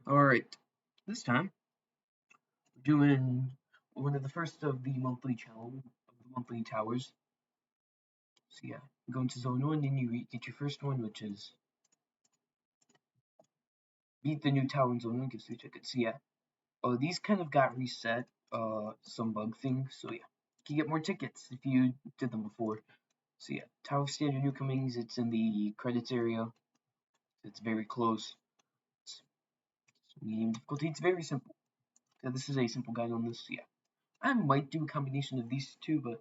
Alright, this time we're doing one of the first of the monthly challenge of the monthly towers. So yeah, you go into zone 1 and you get your first one, which is beat the new tower in zone 1, gives 3 tickets. So yeah, these kind of got reset, some bug thing, so yeah. You can get more tickets if you did them before. So yeah, Tower Standard Newcomings, it's in the credits area. It's very close. It's medium difficulty, it's very simple. So this is a simple guide on this, so yeah. I might do a combination of these two, but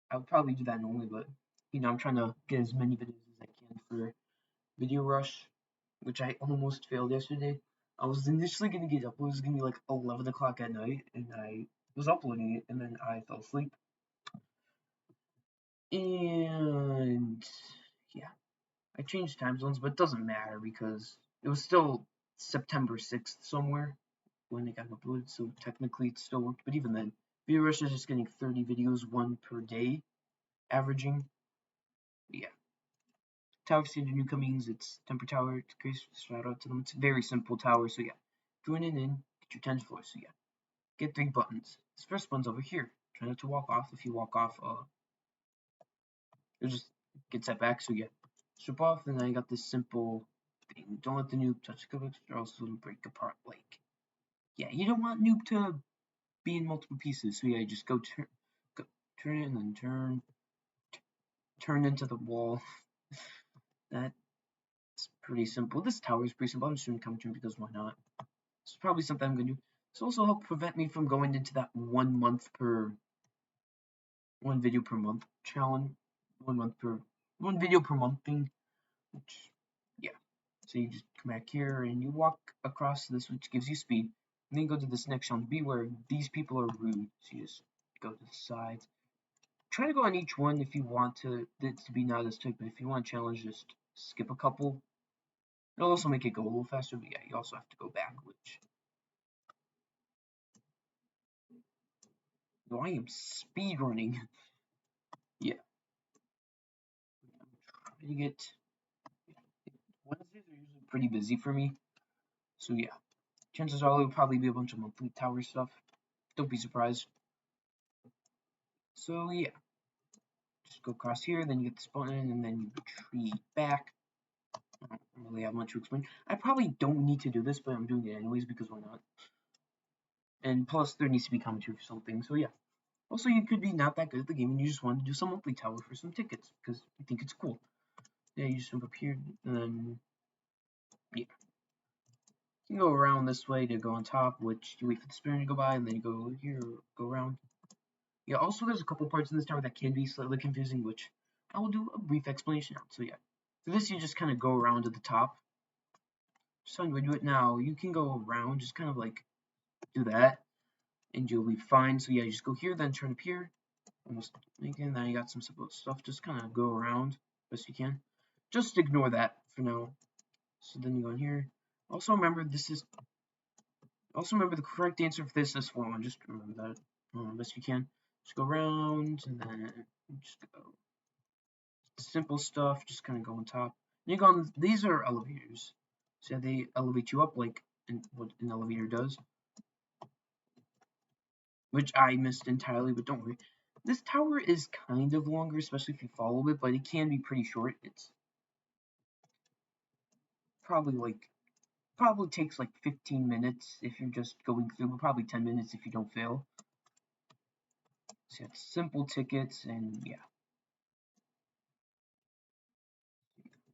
I would probably do that normally, but I'm trying to get as many videos as I can for Video Rush, which I almost failed yesterday. I was initially gonna get up. It was gonna be like 11 o'clock at night, and I was uploading it, and then I fell asleep. And yeah, I changed time zones, but it doesn't matter because it was still September 6th somewhere when it got uploaded, so technically it still worked. But even then, Video Rush is just getting 30 videos, one per day, averaging. Yeah. Tower City Newcomings, it's Temper Tower, it's great, shout out to them. It's a very simple tower, so yeah. Join in, get your 10th floor, so yeah. Get 3 buttons. This first one's over here. Try not to walk off. If you walk off, you'll just get set back, so yeah. Strip off, and then I got this simple thing. Don't let the noob touch the cupcakes, or else it'll break apart, like. Yeah, you don't want noob to be in multiple pieces, so yeah, just go turn it, and then turn into the wall. That It's pretty simple. This tower is pretty simple. I'm just doing commentary because why not? It's probably something I'm going to do. This also help prevent me from going into that one video per month challenge. 1 video per month thing. Which, yeah. So you just come back here and you walk across this, which gives you speed. And then you go to this next challenge. Beware, these people are rude. So you just go to the sides. Try to go on each one if you want it to be not as tight, but if you want to challenge, just skip a couple. It'll also make it go a little faster, but yeah, you also have to go back, which I am speed running. Yeah, I'm trying to get. Wednesdays are usually pretty busy for me, so yeah, chances are there'll probably be a bunch of monthly tower stuff. Don't be surprised. So yeah, just go across here, then you get this button, and then you retreat back. I don't really have much to explain. I probably don't need to do this, but I'm doing it anyways because why not? And plus, there needs to be commentary for something, so yeah. Also, you could be not that good at the game and you just want to do some monthly tower for some tickets because you think it's cool. Yeah, you just jump up here, and then, yeah. You can go around this way to go on top, which you wait for the spinner to go by, and then you go here, go around. Yeah, also there's a couple parts in this tower that can be slightly confusing, which I will do a brief explanation on. So yeah, for this you just kind of go around to the top. So I'm going to do it now. You can go around, just kind of like do that, and you'll be fine. So yeah, you just go here, then turn up here, almost making. Then you got some simple stuff. Just kind of go around best you can. Just ignore that for now. So then you go in here. Also remember the correct answer for this is 4-1. Just remember that best you can. Just go around and then just go simple stuff. Just kind of go on top. And you go on. These are elevators, so they elevate you up like what an elevator does, which I missed entirely. But don't worry. This tower is kind of longer, especially if you follow it, but it can be pretty short. It's probably takes like 15 minutes if you're just going through, but probably 10 minutes if you don't fail. So it's simple tickets, and yeah.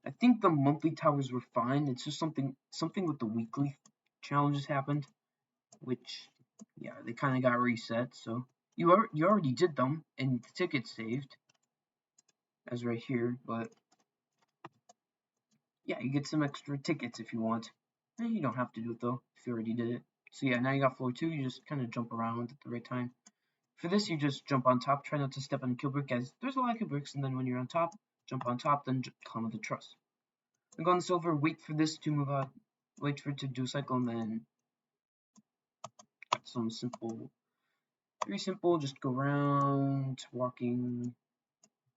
I think the monthly towers were fine. It's just something with the weekly challenges happened, which yeah, they kind of got reset. So you already did them, and the ticket saved, as right here. But yeah, you get some extra tickets if you want. And you don't have to do it though if you already did it. So yeah, now you got floor 2. You just kind of jump around at the right time. For this, you just jump on top. Try not to step on a kill brick, as there's a lot of kill bricks. And then when you're on top, jump on top, then climb with the truss. And go on the silver. Wait for this to move out. Wait for it to do a cycle, and then some simple, very simple. Just go around, walking.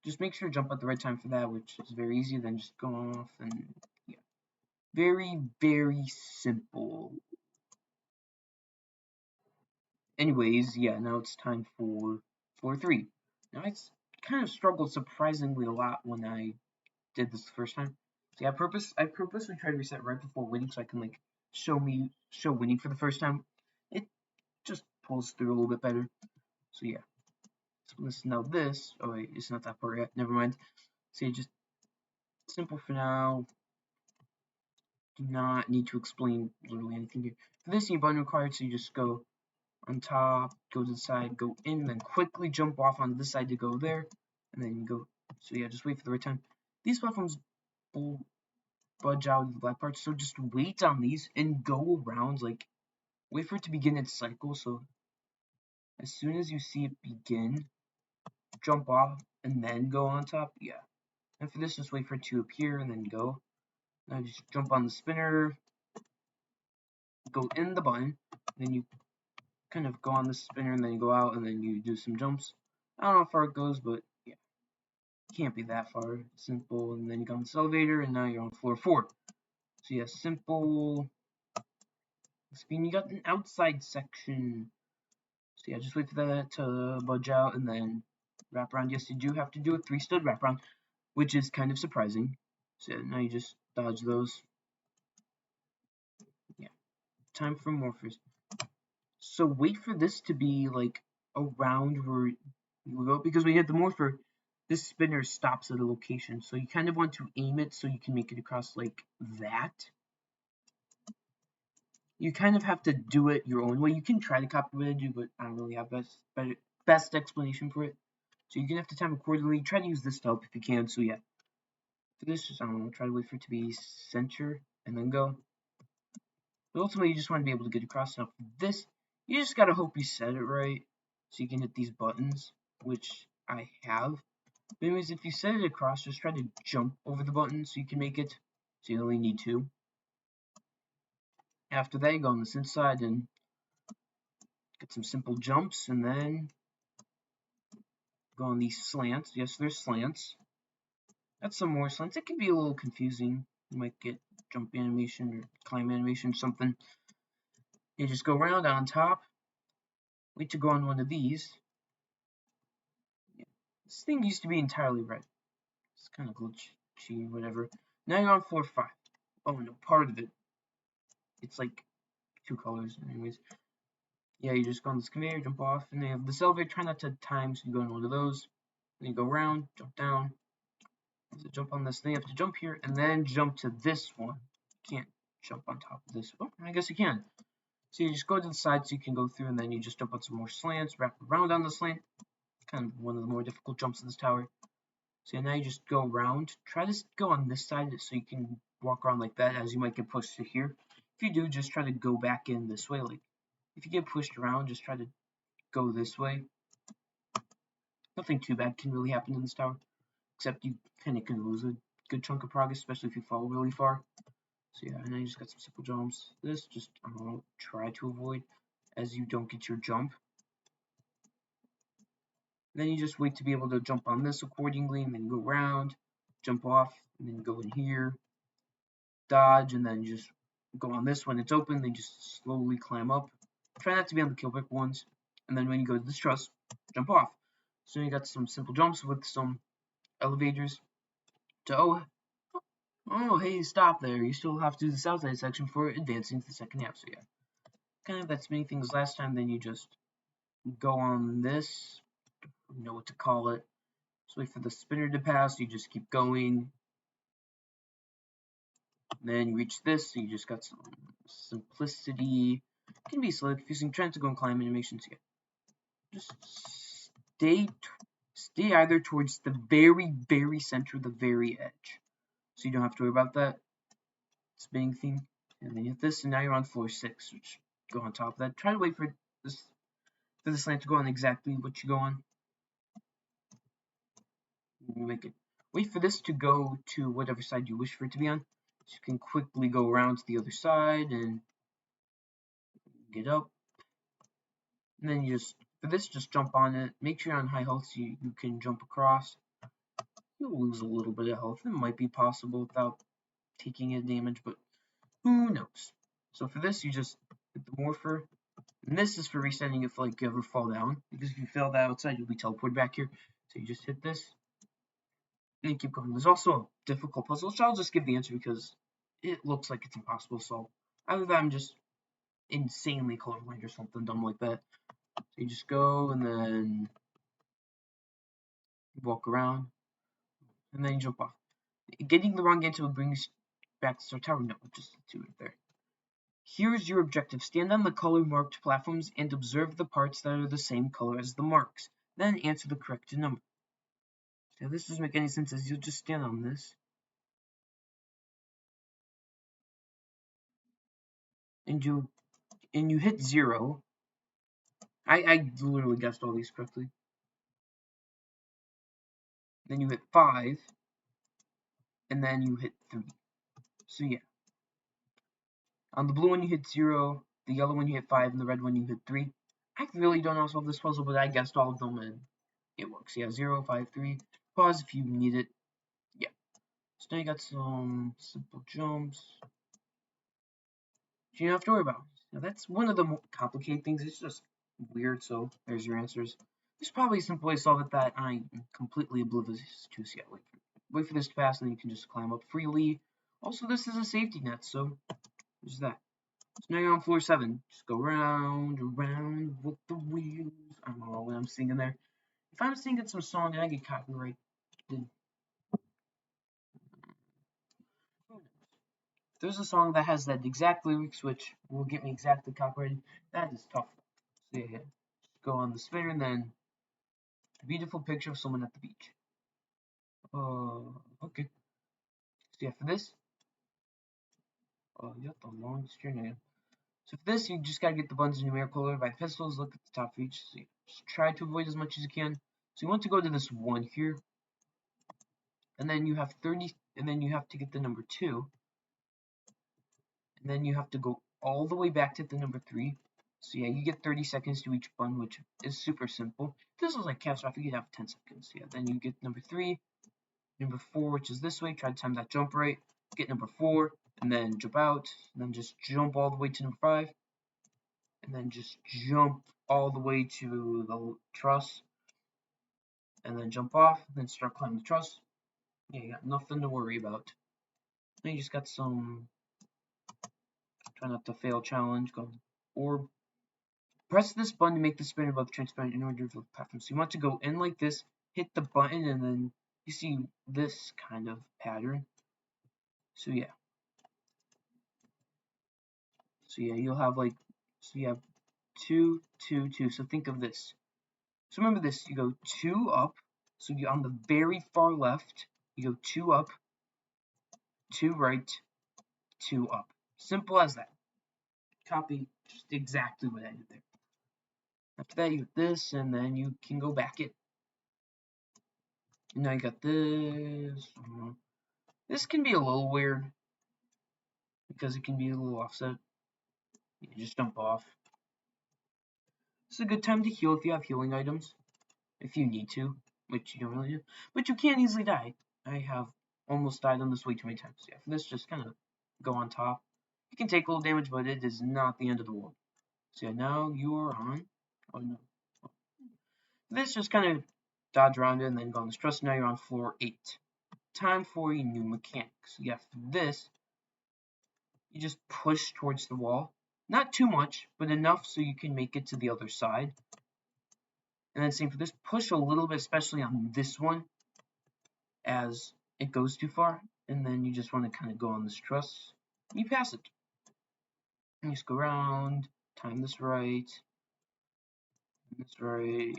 Just make sure to jump at the right time for that, which is very easy. Then just go off, and yeah, very simple. anyways, yeah, now it's time for floor 3. Now it's kind of struggled surprisingly a lot when I did this the first time. So yeah, I purposely tried to reset right before winning so I can like show winning for the first time. It just pulls through a little bit better. So yeah. So listen now this. Oh wait, it's not that part yet. Never mind. So yeah, just simple for now. Do not need to explain literally anything here. For this, you button required, so you just go on top, go to the side, go in, then quickly jump off on this side to go there, and then you go. So yeah, just wait for the right time. These platforms will budge out of the black parts, so just wait on these and go around, like, wait for it to begin its cycle, so as soon as you see it begin, jump off, and then go on top, yeah. And for this, just wait for it to appear, and then go. Now just jump on the spinner, go in the button, then you kind of go on the spinner, and then you go out, and then you do some jumps. I don't know how far it goes, but yeah, can't be that far. Simple, and then you go on this elevator, and now you're on floor 4. So yeah, simple. You got an outside section. So yeah, just wait for that to budge out, and then wrap around. Yes, you do have to do a 3-stud wrap around, which is kind of surprising. So yeah, now you just dodge those. Yeah, time for morphers. So wait for this to be like around where you go, because when you hit the morpher, this spinner stops at a location. So you kind of want to aim it so you can make it across like that. You kind of have to do it your own way. You can try to copy what I do, but I don't really have best explanation for it. So you're gonna have to time accordingly. Try to use this to help if you can. So yeah, for this, just I don't know, try to wait for it to be center and then go. But ultimately, you just want to be able to get across. Now for this, you just gotta hope you set it right, so you can hit these buttons, which I have. But anyways, if you set it across, just try to jump over the button so you can make it. So you only need 2. After that, you go on this inside and get some simple jumps, and then go on these slants. Yes, there's slants. That's some more slants. It can be a little confusing. You might get jump animation or climb animation or something. You just go around on top. Wait to go on one of these. Yeah. This thing used to be entirely red. It's kind of glitchy, whatever. Now you're on floor 5. Oh no, part of it. It's like 2 colors. Anyways. Yeah, you just go on this conveyor, jump off, and they have this elevator. Try not to time, so you go on one of those. Then you go around, jump down. So jump on this thing, you have to jump here, and then jump to this one. You can't jump on top of this. Oh, I guess you can. So you just go to the side so you can go through, and then you just jump on some more slants, wrap around on the slant. Kind of one of the more difficult jumps in this tower. So now you just go around. Try to go on this side so you can walk around like that, as you might get pushed to here. If you do, just try to go back in this way. Like, if you get pushed around, just try to go this way. Nothing too bad can really happen in this tower, except you kind of can lose a good chunk of progress, especially if you fall really far. So yeah, and then you just got some simple jumps. This, just, I don't know, try to avoid as you don't get your jump. Then you just wait to be able to jump on this accordingly, and then go around, jump off, and then go in here, dodge, and then just go on this when it's open, then just slowly climb up. Try not to be on the kill brick ones, and then when you go to this truss, jump off. So you got some simple jumps with some elevators. So, oh, hey, stop there. You still have to do this outside section for advancing to the second half. So yeah, kind of that's many things last time. Then you just go on this. You know what to call it. So wait for the spinner to pass. You just keep going. Then you reach this. So you just got some simplicity. It can be slightly confusing. Trying to go and climb animations. Yeah, just stay either towards the very center, the very edge. So you don't have to worry about that spinning thing. And then you hit this, and now you're on floor 6, which go on top of that. Try to wait for the slant to go on exactly what you go on. You make it. Wait for this to go to whatever side you wish for it to be on. So you can quickly go around to the other side and get up. And then you just, for this, just jump on it. Make sure you're on high health so you can jump across. You'll lose a little bit of health. It might be possible without taking any damage, but who knows. So for this, you just hit the morpher, And this is for resetting if like you ever fall down, because if you fell that outside, you'll be teleported back here. So you just hit this, and you keep going. There's also a difficult puzzle, which I'll just give the answer because it looks like it's impossible to solve. Either that I'm just insanely colorblind or something dumb like that. So you just go and then walk around, and then you jump off. Getting the wrong answer will bring you back to Star Tower. No, just do it there. Here's your objective. Stand on the color-marked platforms and observe the parts that are the same color as the marks. Then answer the correct number. Now, this doesn't make any sense as you'll just stand on this. And you hit 0. I literally guessed all these correctly. Then you hit 5. And then you hit 3. So yeah. On the blue one you hit 0, the yellow one you hit 5, and the red one you hit 3. I really don't know how to solve this puzzle, but I guessed all of them and it works. Yeah, 0, 5, 3. Pause if you need it. Yeah. So now you got some simple jumps. You don't have to worry about. Now that's one of the more complicated things. It's just weird, so there's your answers. There's probably a simple way to solve it that I'm completely oblivious to. So yeah, wait for this to pass, and then you can just climb up freely. Also, this is a safety net, so there's that. So now you're on floor 7. Just go round, around with the wheels. I don't know what I'm singing there. If I'm singing some song and I get copyrighted, there's a song that has that exact lyrics, which will get me exactly copyrighted. That is tough. So yeah, just go on the spinner and then a beautiful picture of someone at the beach. Okay. So yeah, for this, you got the longest journey. So for this, you just gotta get the buttons in numerical order by the pistols. Look at the top of each. So just try to avoid as much as you can. So you want to go to this 1 here, and then you have 30, and then you have to get the number 2, and then you have to go all the way back to the number 3. So yeah, you get 30 seconds to each button, which is super simple. If this was like catastrophic, you'd have 10 seconds. Yeah, then you get number 3, number 4, which is this way. Try to time that jump right. Get number 4, and then jump out, and then just jump all the way to number 5, and then just jump all the way to the truss, and then jump off, and then start climbing the truss. Yeah, you got nothing to worry about. Then you just got some try not to fail challenge. Go orb. Press this button to make the spinner above transparent in order to the platform. So you want to go in like this, hit the button, and then you see this kind of pattern. So yeah. So yeah, you'll have like, so you have 2, 2, 2. So think of this. So remember this, you go 2 up. So you're on the very far left, you go 2 up, 2 right, 2 up. Simple as that. Copy just exactly what I did there. After that, you have this, and then you can go back it. And now you got this. This can be a little weird because it can be a little offset. You just jump off. It's a good time to heal if you have healing items, if you need to, which you don't really do. But you can't easily die. I have almost died on this way too many times. Yeah, for this, just kind of go on top. You can take a little damage, but it is not the end of the world. So yeah, now you are on. Oh no. This just kind of dodge around it and then go on this truss. Now you're on floor 8. Time for a new mechanic. So yeah, for this, you just push towards the wall. Not too much, but enough so you can make it to the other side. And then same for this, push a little bit, especially on this one, as it goes too far. And then you just want to kind of go on this truss. And you pass it. And you just go around, time this right, this right.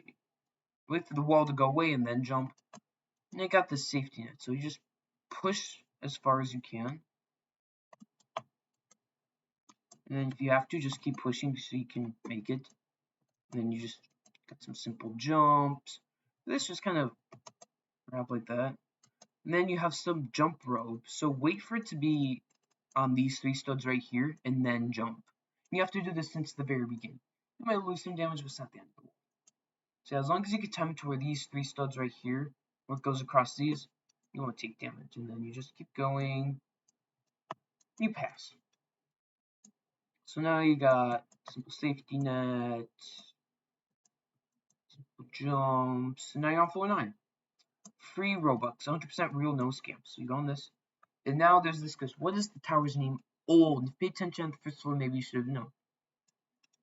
Wait for the wall to go away and then jump. And you got this safety net, so you just push as far as you can. And then if you have to, just keep pushing so you can make it. And then you just got some simple jumps. This just kind of wrap like that. And then you have some jump rope. So wait for it to be on these 3 studs right here, and then jump. You have to do this since the very beginning. You might lose some damage, but it's not the end of the world. So as long as you get time to where these 3 studs right here, where it goes across these, you won't take damage. And then you just keep going. You pass. So now you got simple safety net, simple jumps, and now you're on floor 9. Free Robux, 100% real, no scams. So you go on this. And now there's this goes, what is the tower's name? Old. Pay attention at the first floor, maybe you should have known.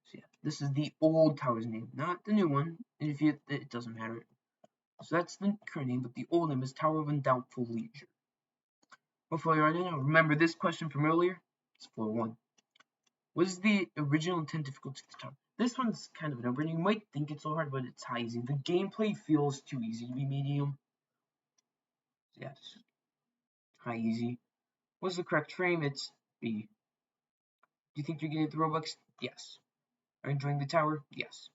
So yeah, this is the old tower's name, not the new one. And if you, it doesn't matter. So that's the current name, but the old name is Tower of Undoubtful Leisure. Before you're on it, remember this question from earlier? It's floor 1. What is the original intent difficulty of the tower? This one's kind of an no-brainer. You might think it's so hard, but it's high easy. The gameplay feels too easy to be medium. So yeah, it's high easy. What's the correct frame? It's B. Do you think you're getting the Robux? Yes. Are you enjoying the tower? Yes.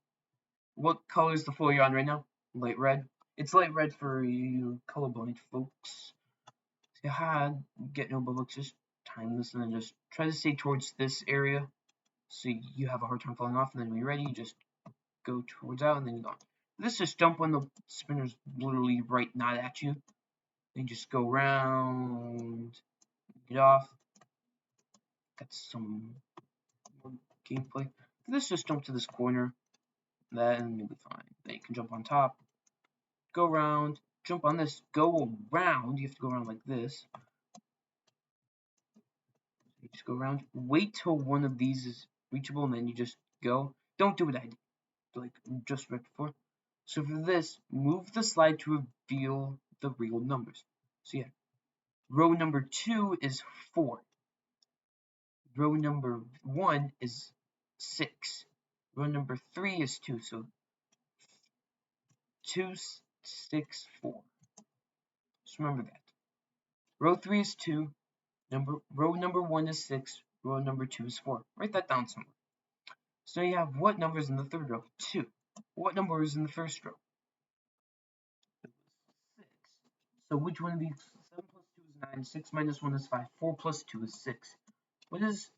What color is the floor you're on right now? Light red. It's light red for you colorblind folks. So get no Robux, just time this and then just try to stay towards this area so you have a hard time falling off, and then when you're ready, you just go towards out and then you're gone. This just jump when the spinner's literally right not at you. Then just go around, get off. That's some more gameplay. This just jump to this corner, then you'll be fine. Then you can jump on top, go around, jump on this, go around. You have to go around like this. You just go around, wait till one of these is reachable, and then you just go. Don't do what I did, like just right before. So for this, move the slide to reveal the real numbers. So yeah, row number 2 is 4. Row number 1 is 6. Row number 3 is 2. So 2, 6, 4. Just remember that. Row 3 is 2. Row number 1 is 6. Row number 2 is 4. Write that down somewhere. So you have what number is in the third row? 2. What number is in the first row? 6. So which one of these? 7 plus 2 is 9. 6 minus 1 is 5. 4 plus 2 is 6. What is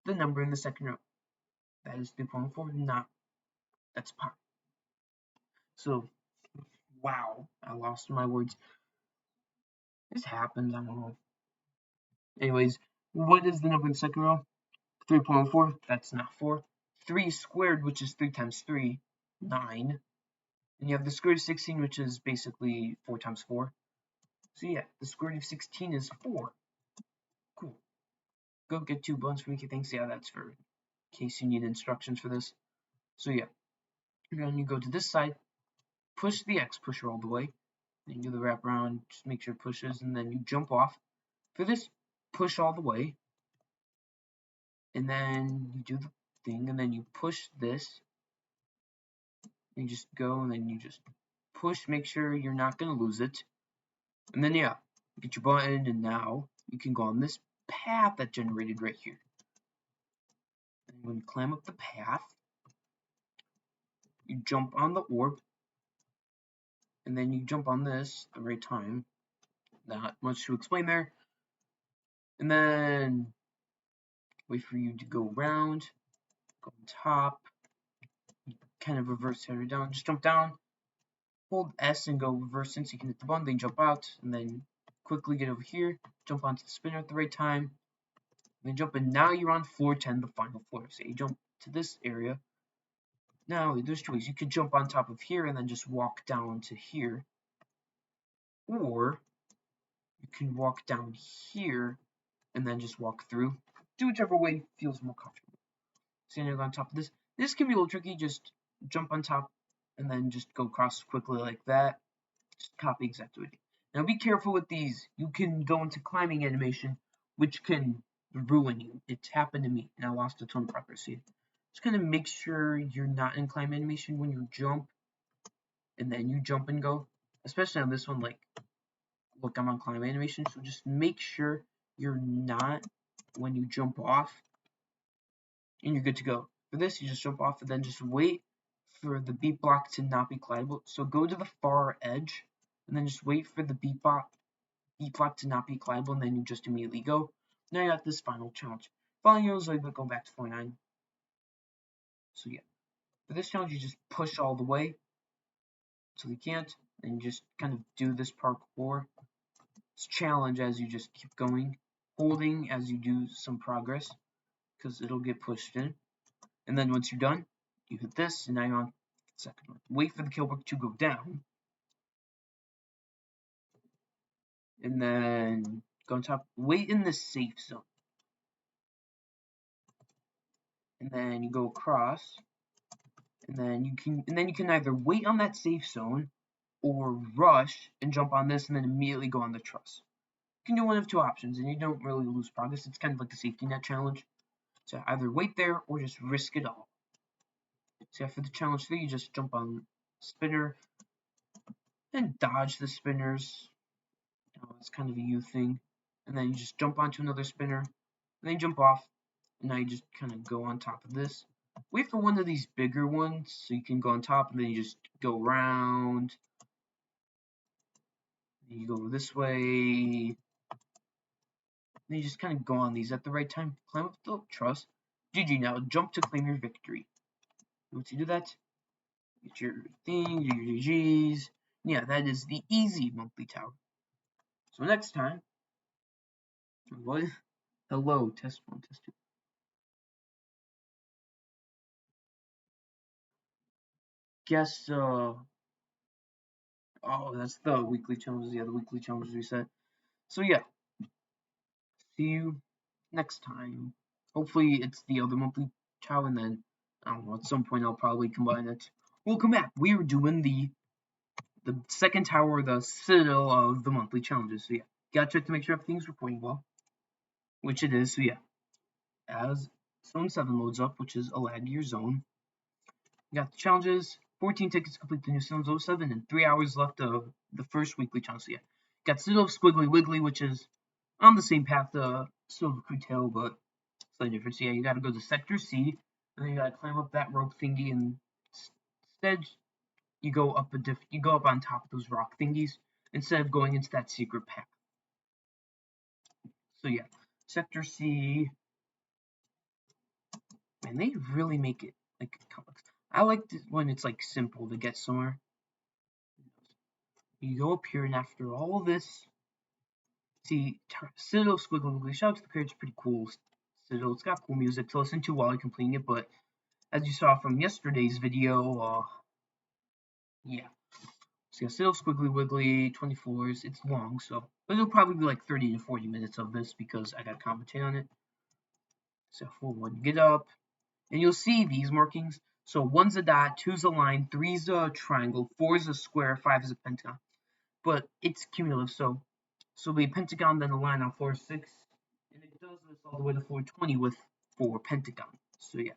the number in the second row? That is 3.4. Not. That's pi. So, wow. I lost my words. This happens. I don't know. Anyways, what is the number in the second row? 3.4. That's not 4. 3 squared, which is 3 times 3. 9. And you have the square root of 16, which is basically 4 times 4. So yeah, the square root of 16 is 4. Cool. Go get 2 buns for Mickey Thanks. Yeah, that's for in case you need instructions for this. So yeah, then you go to this side, push the X pusher all the way, then you do the wrap around, just make sure it pushes, and then you jump off. For this, push all the way, and then you do the thing, and then you push this, and you just go, and then you just push, make sure you're not going to lose it. And then yeah, get your button, and now you can go on this path that generated right here. And when you climb up the path, you jump on the orb, and then you jump on this at the right time. Not much to explain there. And then wait for you to go around, go on top, kind of reverse header down, just jump down, hold S and go reverse in so you can hit the button, then jump out, and then quickly get over here, jump onto the spinner at the right time, then jump in. Now you're on floor 10, the final floor. So you jump to this area. Now there's 2 ways. You could jump on top of here and then just walk down to here, or you can walk down here and then just walk through. Do whichever way feels more comfortable. So you're on top of this. This can be a little tricky. Just jump on top and then just go across quickly like that. Just copy exactly what you do. Now be careful with these. You can go into climbing animation, which can ruin you. It's happened to me, and I lost a ton of progress here. Just kind of make sure you're not in climb animation when you jump, and then you jump and go. Especially on this one, like, look, I'm on climb animation, so just make sure you're not when you jump off, and you're good to go. For this, you just jump off and then just wait for the beat block to not be collidable. So go to the far edge, and then just wait for the beat block to not be collidable, and then you just immediately go. Now you got this final challenge. Following yours, like, go back to 49. So yeah, for this challenge, you just push all the way until you can't, and you just kind of do this parkour. It's challenge as you just keep going, holding as you do some progress. because it'll get pushed in. And then once you're done, you hit this, and now you're on the second one. Wait for the kill brick to go down, and then go on top. Wait in the safe zone, and then you go across, and then you can either wait on that safe zone or rush and jump on this, and then immediately go on the truss. You can do one of two options, and you don't really lose progress. It's kind of like a safety net challenge. So either wait there or just risk it all. So for the challenge 3, you just jump on spinner and dodge the spinners. It's kind of a U thing. And then you just jump onto another spinner, and then you jump off, and now you just kind of go on top of this. Wait for one of these bigger ones so you can go on top, and then you just go around. You go this way. Then you just kind of go on these at the right time. Climb up the truss. GG, now jump to claim your victory. Once you do that, get your thing, do your GGs. Yeah, that is the easy monthly tower. So next time, what? Hello, test 1, test 2. Guess, oh, that's the weekly challenges. Yeah, the weekly challenges reset. So yeah, see you next time. Hopefully it's the other monthly tower, and then, I don't know, at some point I'll probably combine it. Welcome back. We were doing the second tower, the citadel of the monthly challenges. So yeah, gotta check to make sure everything's recording well, which it is. So yeah, as Zone 7 loads up, which is a laggier zone, you got the challenges, 14 tickets to complete the new Zone 07, and 3 hours left of the first weekly challenge. So yeah, got Citadel of Squiggly Wiggly, which is on the same path to Silver Crew Tail, but slightly different. So yeah, you gotta go to Sector C, and then you gotta climb up that rope thingy, and instead you go up on top of those rock thingies instead of going into that secret path. So yeah, Sector C, man, they really make it like complex. I like when it's like simple to get somewhere. You go up here, and after all this, see Citadel Squiggly Wiggly. Shout out to the creator, it's pretty cool. Citadel, it's got cool music to listen to while you're completing it. But as you saw from yesterday's video, yeah. So yeah, Citadel Squiggly Wiggly 24s. It's long, so but it'll probably be like 30 to 40 minutes of this because I got to commentate on it. So for one, get up, and you'll see these markings. So 1's a dot, 2's a line, 3's a triangle, 4's a square, 5 is a pentagon. But it's cumulative, so it'll be a pentagon, then a line on floor 6, and it does this all the way to floor 20 with 4 pentagons. So yeah,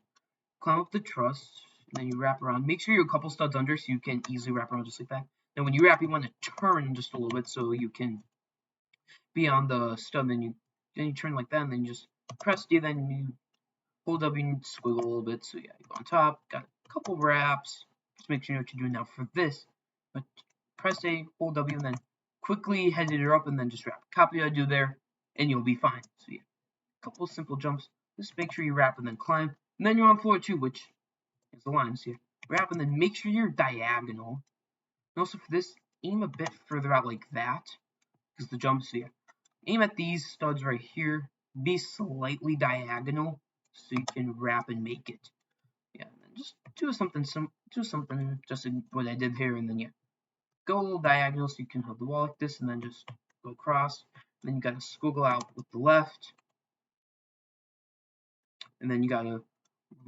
climb up the truss, and then you wrap around. Make sure you're a couple studs under so you can easily wrap around just like that. Then when you wrap, you want to turn just a little bit so you can be on the stud. Then you turn like that, and then you just press D, then you hold W and squiggle a little bit. So yeah, you go on top, got a couple wraps. Just make sure you know what you're doing now for this. But press A, hold W, and then quickly head it up, and then just wrap. Copy what I do there, and you'll be fine. So yeah, a couple simple jumps. Just make sure you wrap and then climb. And then you're on floor 2, which is the lines here. Wrap and then make sure you're diagonal. And also for this, aim a bit further out like that, because the jumps here. Aim at these studs right here. Be slightly diagonal so you can wrap and make it. Yeah, and then just do something just like what I did here, and then yeah, go a little diagonal so you can hold the wall like this, and then just go across. And then you gotta squiggle out with the left, and then you gotta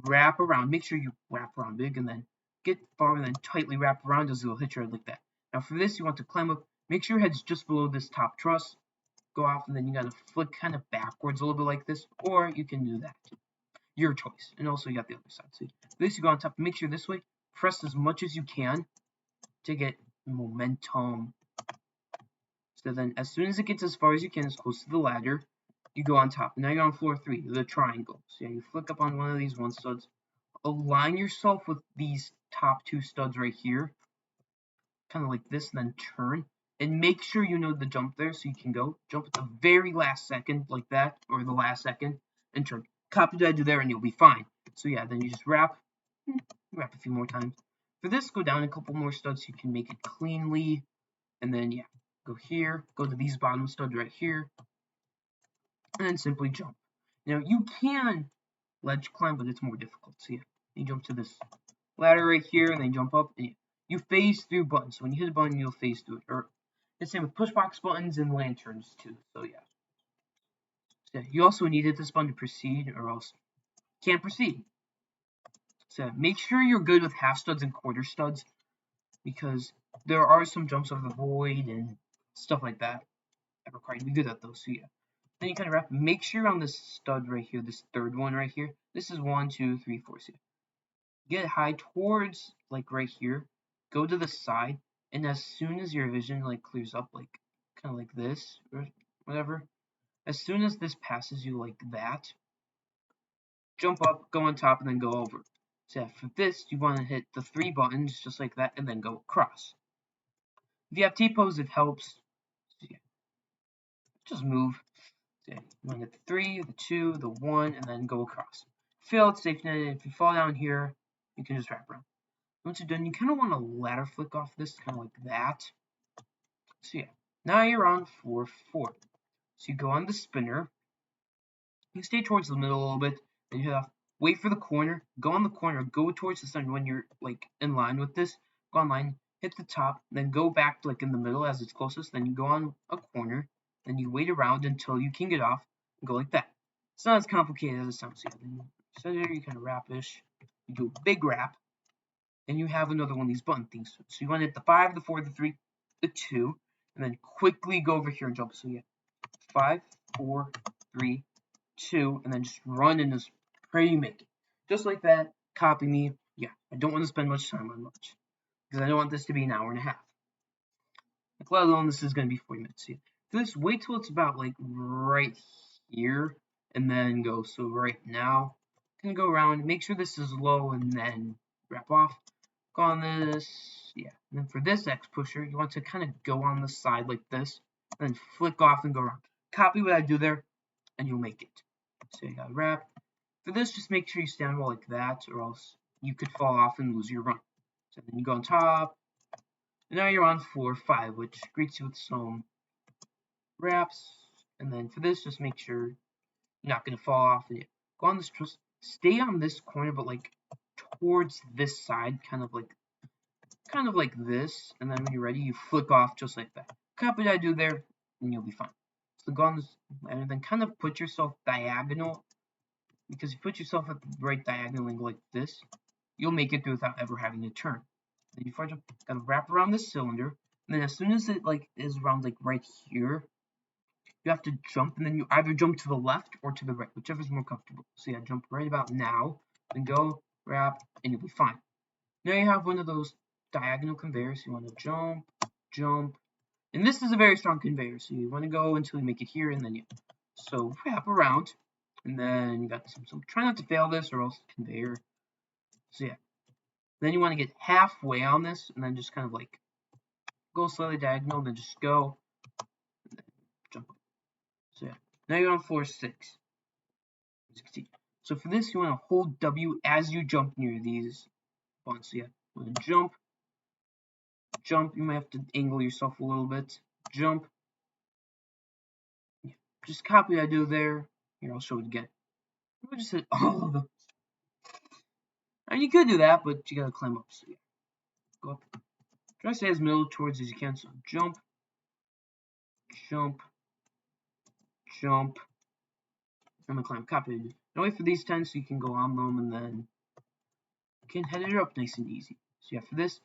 wrap around. Make sure you wrap around big, and then get far and then tightly wrap around as it'll hit your head like that. Now for this, you want to climb up. Make sure your head's just below this top truss. Go off, and then you gotta flick kind of backwards a little bit like this, or you can do that. Your choice. And also you got the other side. So this you go on top. Make sure this way. Press as much as you can to get momentum. So then as soon as it gets as far as you can, as close to the ladder, you go on top. Now you're on floor 3, the triangle. So yeah, you flick up on one of these 1 studs. Align yourself with these top 2 studs right here. Kind of like this, and then turn. And make sure you know the jump there so you can go. Jump at the very last second, like that, or the last second, and turn. Copy what I do there, and you'll be fine. So yeah, then you just wrap a few more times. For this, go down a couple more studs so you can make it cleanly. And then yeah, go here, go to these bottom studs right here, and then simply jump. Now you can ledge climb, but it's more difficult. So yeah, you jump to this ladder right here, and then jump up, and you phase through buttons. So when you hit a button, you'll phase through it. Or the same with push box buttons and lanterns too. So yeah. So you also needed this button to proceed, or else you can't proceed. So make sure you're good with half studs and quarter studs, because there are some jumps over the void and stuff like that that require you to be good at those. So yeah. Then you kind of wrap. Make sure on this stud right here, this third one right here. This is 1, 2, 3, 4. So get high towards like right here. Go to the side, and as soon as your vision like clears up, like kind of like this or whatever, as soon as this passes you like that, jump up, go on top, and then go over. So for this, you want to hit the 3 buttons just like that, and then go across. If you have T-pose, it helps. So yeah, just move. So you want to hit the 3, the 2, the 1, and then go across. Fail, it's safe net. If you fall down here, you can just wrap around. Once you're done, you kind of want to ladder flick off this, kind of like that. So yeah, now you're on floor 4. So you go on the spinner. You stay towards the middle a little bit, then you hit off. Wait for the corner. Go on the corner. Go towards the center when you're like in line with this. Go on line. Hit the top. Then go back like in the middle as it's closest. Then you go on a corner. Then you wait around until you can get off and go like that. It's not as complicated as it sounds. So then you center. You kind of wrap-ish. You do a big wrap. And you have another one of these button things. So you want to hit the 5, the 4, the 3, the 2, and then quickly go over here and jump. So yeah, 5, 4, 3, 2, and then just run and just pray you make it. Just like that, copy me. Yeah, I don't want to spend much time on much, because I don't want this to be an hour and a half. Like, let alone this is going to be 40 minutes. Yeah. For this, wait till it's about like right here, and then go. So right now, gonna go around, make sure this is low, and then wrap off. Go on this, yeah. And then for this X pusher, you want to kind of go on the side like this, and then flick off and go around. Copy what I do there, and you'll make it. So you got wrap. For this, just make sure you stand well like that, or else you could fall off and lose your run. So then you go on top, and now you're on floor 5, which greets you with some wraps. And then for this, just make sure you're not gonna fall off. And go on this, just stay on this corner, but like towards this side, kind of like this, and then when you're ready, you flick off just like that. Copy what I do there, and you'll be fine. So go on this, and then kind of put yourself diagonal, because if you put yourself at the right diagonal angle like this, you'll make it through without ever having to turn. Then you kind of wrap around this cylinder, and then as soon as it like is around like right here, you have to jump, and then you either jump to the left or to the right, whichever is more comfortable. So yeah, jump right about now, then go, wrap, and you'll be fine. Now you have one of those diagonal conveyors. You want to jump, jump, and this is a very strong conveyor. So you want to go until you make it here, and then you so wrap around, and then you got some. Try not to fail this, or else conveyor. So yeah, then you want to get halfway on this, and then just kind of like go slightly diagonal, then just go, and then jump up. So yeah, now you're on floor 6. As you can see. So for this, you want to hold W as you jump near these buttons. So yeah, you want to jump. Jump, you might have to angle yourself a little bit. Jump. Yeah. Just copy what I do there. Here, I'll show it again. I just hit all of them. And you could do that, but you gotta climb up. So yeah, go up. Try to stay as middle towards as you can. So jump, jump, jump. I'm gonna climb. Copy what I do. Now wait for these 10 so you can go on them, and then you can head it up nice and easy. So yeah, for this,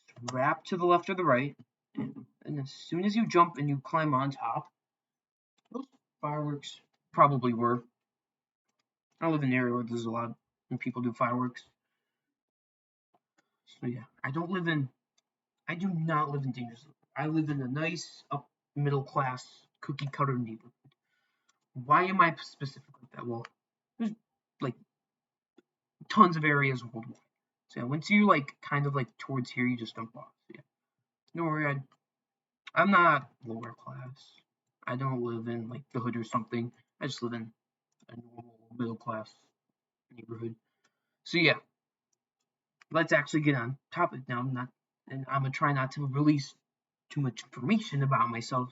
just wrap to the left or the right, and as soon as you jump and you climb on top, those fireworks probably were. I live in an area where there's a lot of people do fireworks. So yeah, I do not live in dangerous. I live in a nice up middle class cookie cutter neighborhood. Why am I specific like that? Well, there's like tons of areas worldwide. So yeah, once you like kind of like towards here, you just jump off. So yeah, don't worry. I'm not lower class. I don't live in like the hood or something. I just live in a normal middle class neighborhood. So yeah, let's actually get on topic now. I'm gonna try not to release too much information about myself.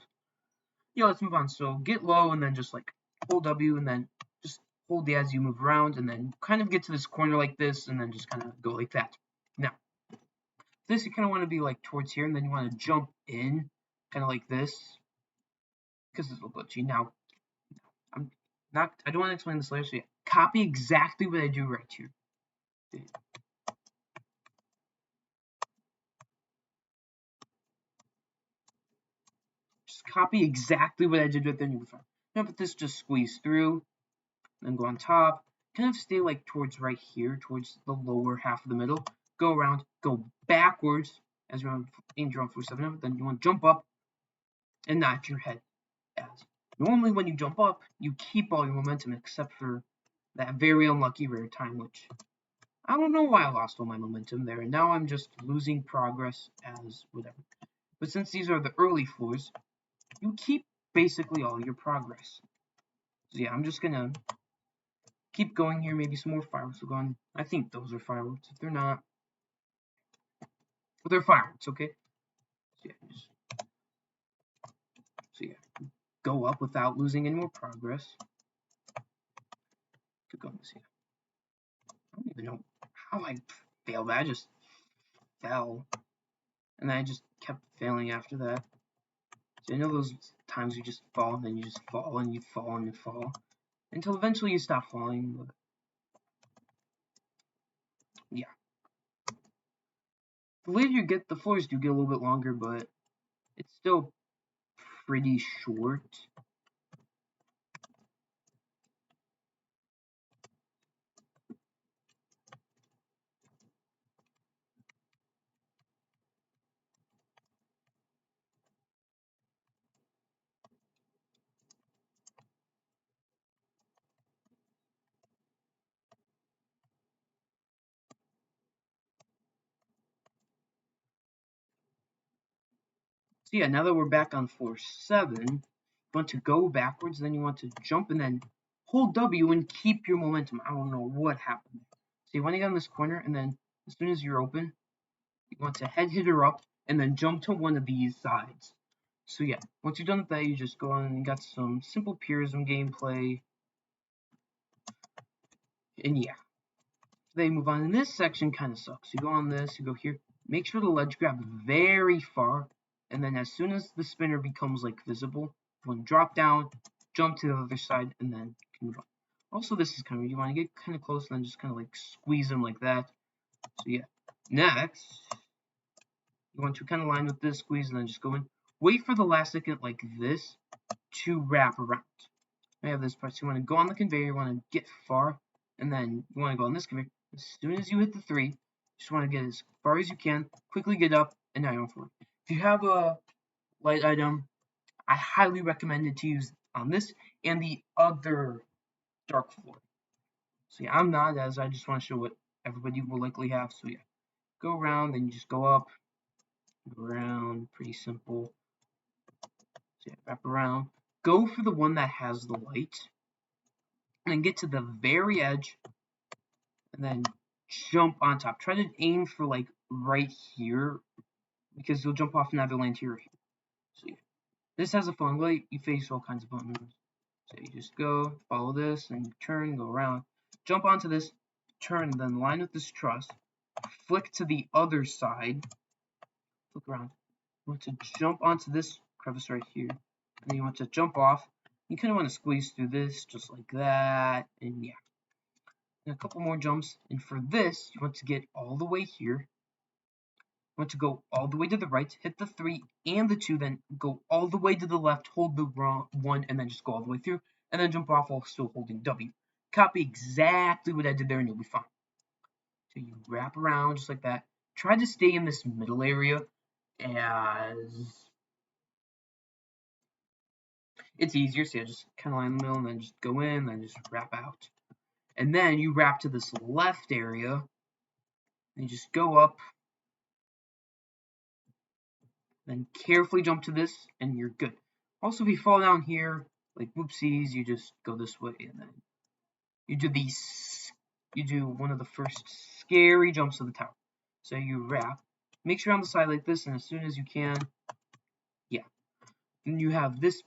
Yeah, let's move on. So get low and then just like hold W and then just hold it as you move around, and then kind of get to this corner like this, and then just kind of go like that. Now, this you kind of want to be like towards here, and then you want to jump in, kind of like this, because it's a little glitchy. Now, I don't want to explain this later, so yeah, copy exactly what I do right here. Just copy exactly what I did right there, and you'll be fine. Now, but this just squeeze through, then go on top, kind of stay like towards right here, towards the lower half of the middle, go around, go backwards, as you're on aim on 47, then you want to jump up and knock your head out. Normally when you jump up, you keep all your momentum except for that very unlucky rare time, which I don't know why I lost all my momentum there, and now I'm just losing progress as whatever. But since these are the early floors, you keep basically all your progress. So yeah, I'm just gonna keep going here, maybe some more fireworks will go on. I think those are fireworks. If they're not, but they're fireworks, okay? So yeah, go up without losing any more progress. Keep going. So yeah, I don't even know how I failed that. I just fell, and then I just kept failing after that. So I know those times you just fall, and then you just fall, and you fall, and you fall, until eventually you stop falling. But yeah, the later you get, the floors do get a little bit longer, but it's still pretty short. So yeah, now that we're back on floor 7, you want to go backwards, then you want to jump and then hold W and keep your momentum. I don't know what happened. So you want to get on this corner, and then as soon as you're open, you want to head hitter up and then jump to one of these sides. So yeah, once you're done with that, you just go on and you got some simple purism gameplay. And yeah, they move on. And this section kind of sucks. You go on this, you go here. Make sure the ledge grab very far, and then as soon as the spinner becomes like visible, you want to drop down, jump to the other side, and then move on. Also, this is kind of, you want to get kind of close and then just kind of like squeeze them like that. So yeah, next, you want to kind of line with this squeeze and then just go in. Wait for the last second like this to wrap around. I have this part, so you want to go on the conveyor, you want to get far, and then you want to go on this conveyor. As soon as you hit the 3, you just want to get as far as you can, quickly get up, and now you're on forward. If you have a light item, I highly recommend it to use on this and the other dark floor. So yeah, I'm not, as I just want to show what everybody will likely have. So yeah, go around, then you just go up, go around, pretty simple. So yeah, wrap around. Go for the one that has the light, and then get to the very edge, and then jump on top. Try to aim for like right here, because you'll jump off and either land here or here. So yeah, this has a fun way. You face all kinds of buttons. So you just go, follow this, and you turn, go around, jump onto this, turn, then line with this truss, flick to the other side, flick around. You want to jump onto this crevice right here, and then you want to jump off. You kind of want to squeeze through this, just like that, and yeah. And a couple more jumps, and for this, you want to get all the way here. You want to go all the way to the right, hit the 3 and the 2, then go all the way to the left, hold the 1, and then just go all the way through, and then jump off while still holding W. Copy exactly what I did there, and you'll be fine. So you wrap around just like that. Try to stay in this middle area, as it's easier. So yeah, just kind of line in the middle, and then just go in, then just wrap out. And then you wrap to this left area, and you just go up, then carefully jump to this, and you're good. Also, if you fall down here, like whoopsies, you just go this way, and then you do one of the first scary jumps of the tower. So you wrap, make sure on the side like this, and as soon as you can, yeah. Then you have this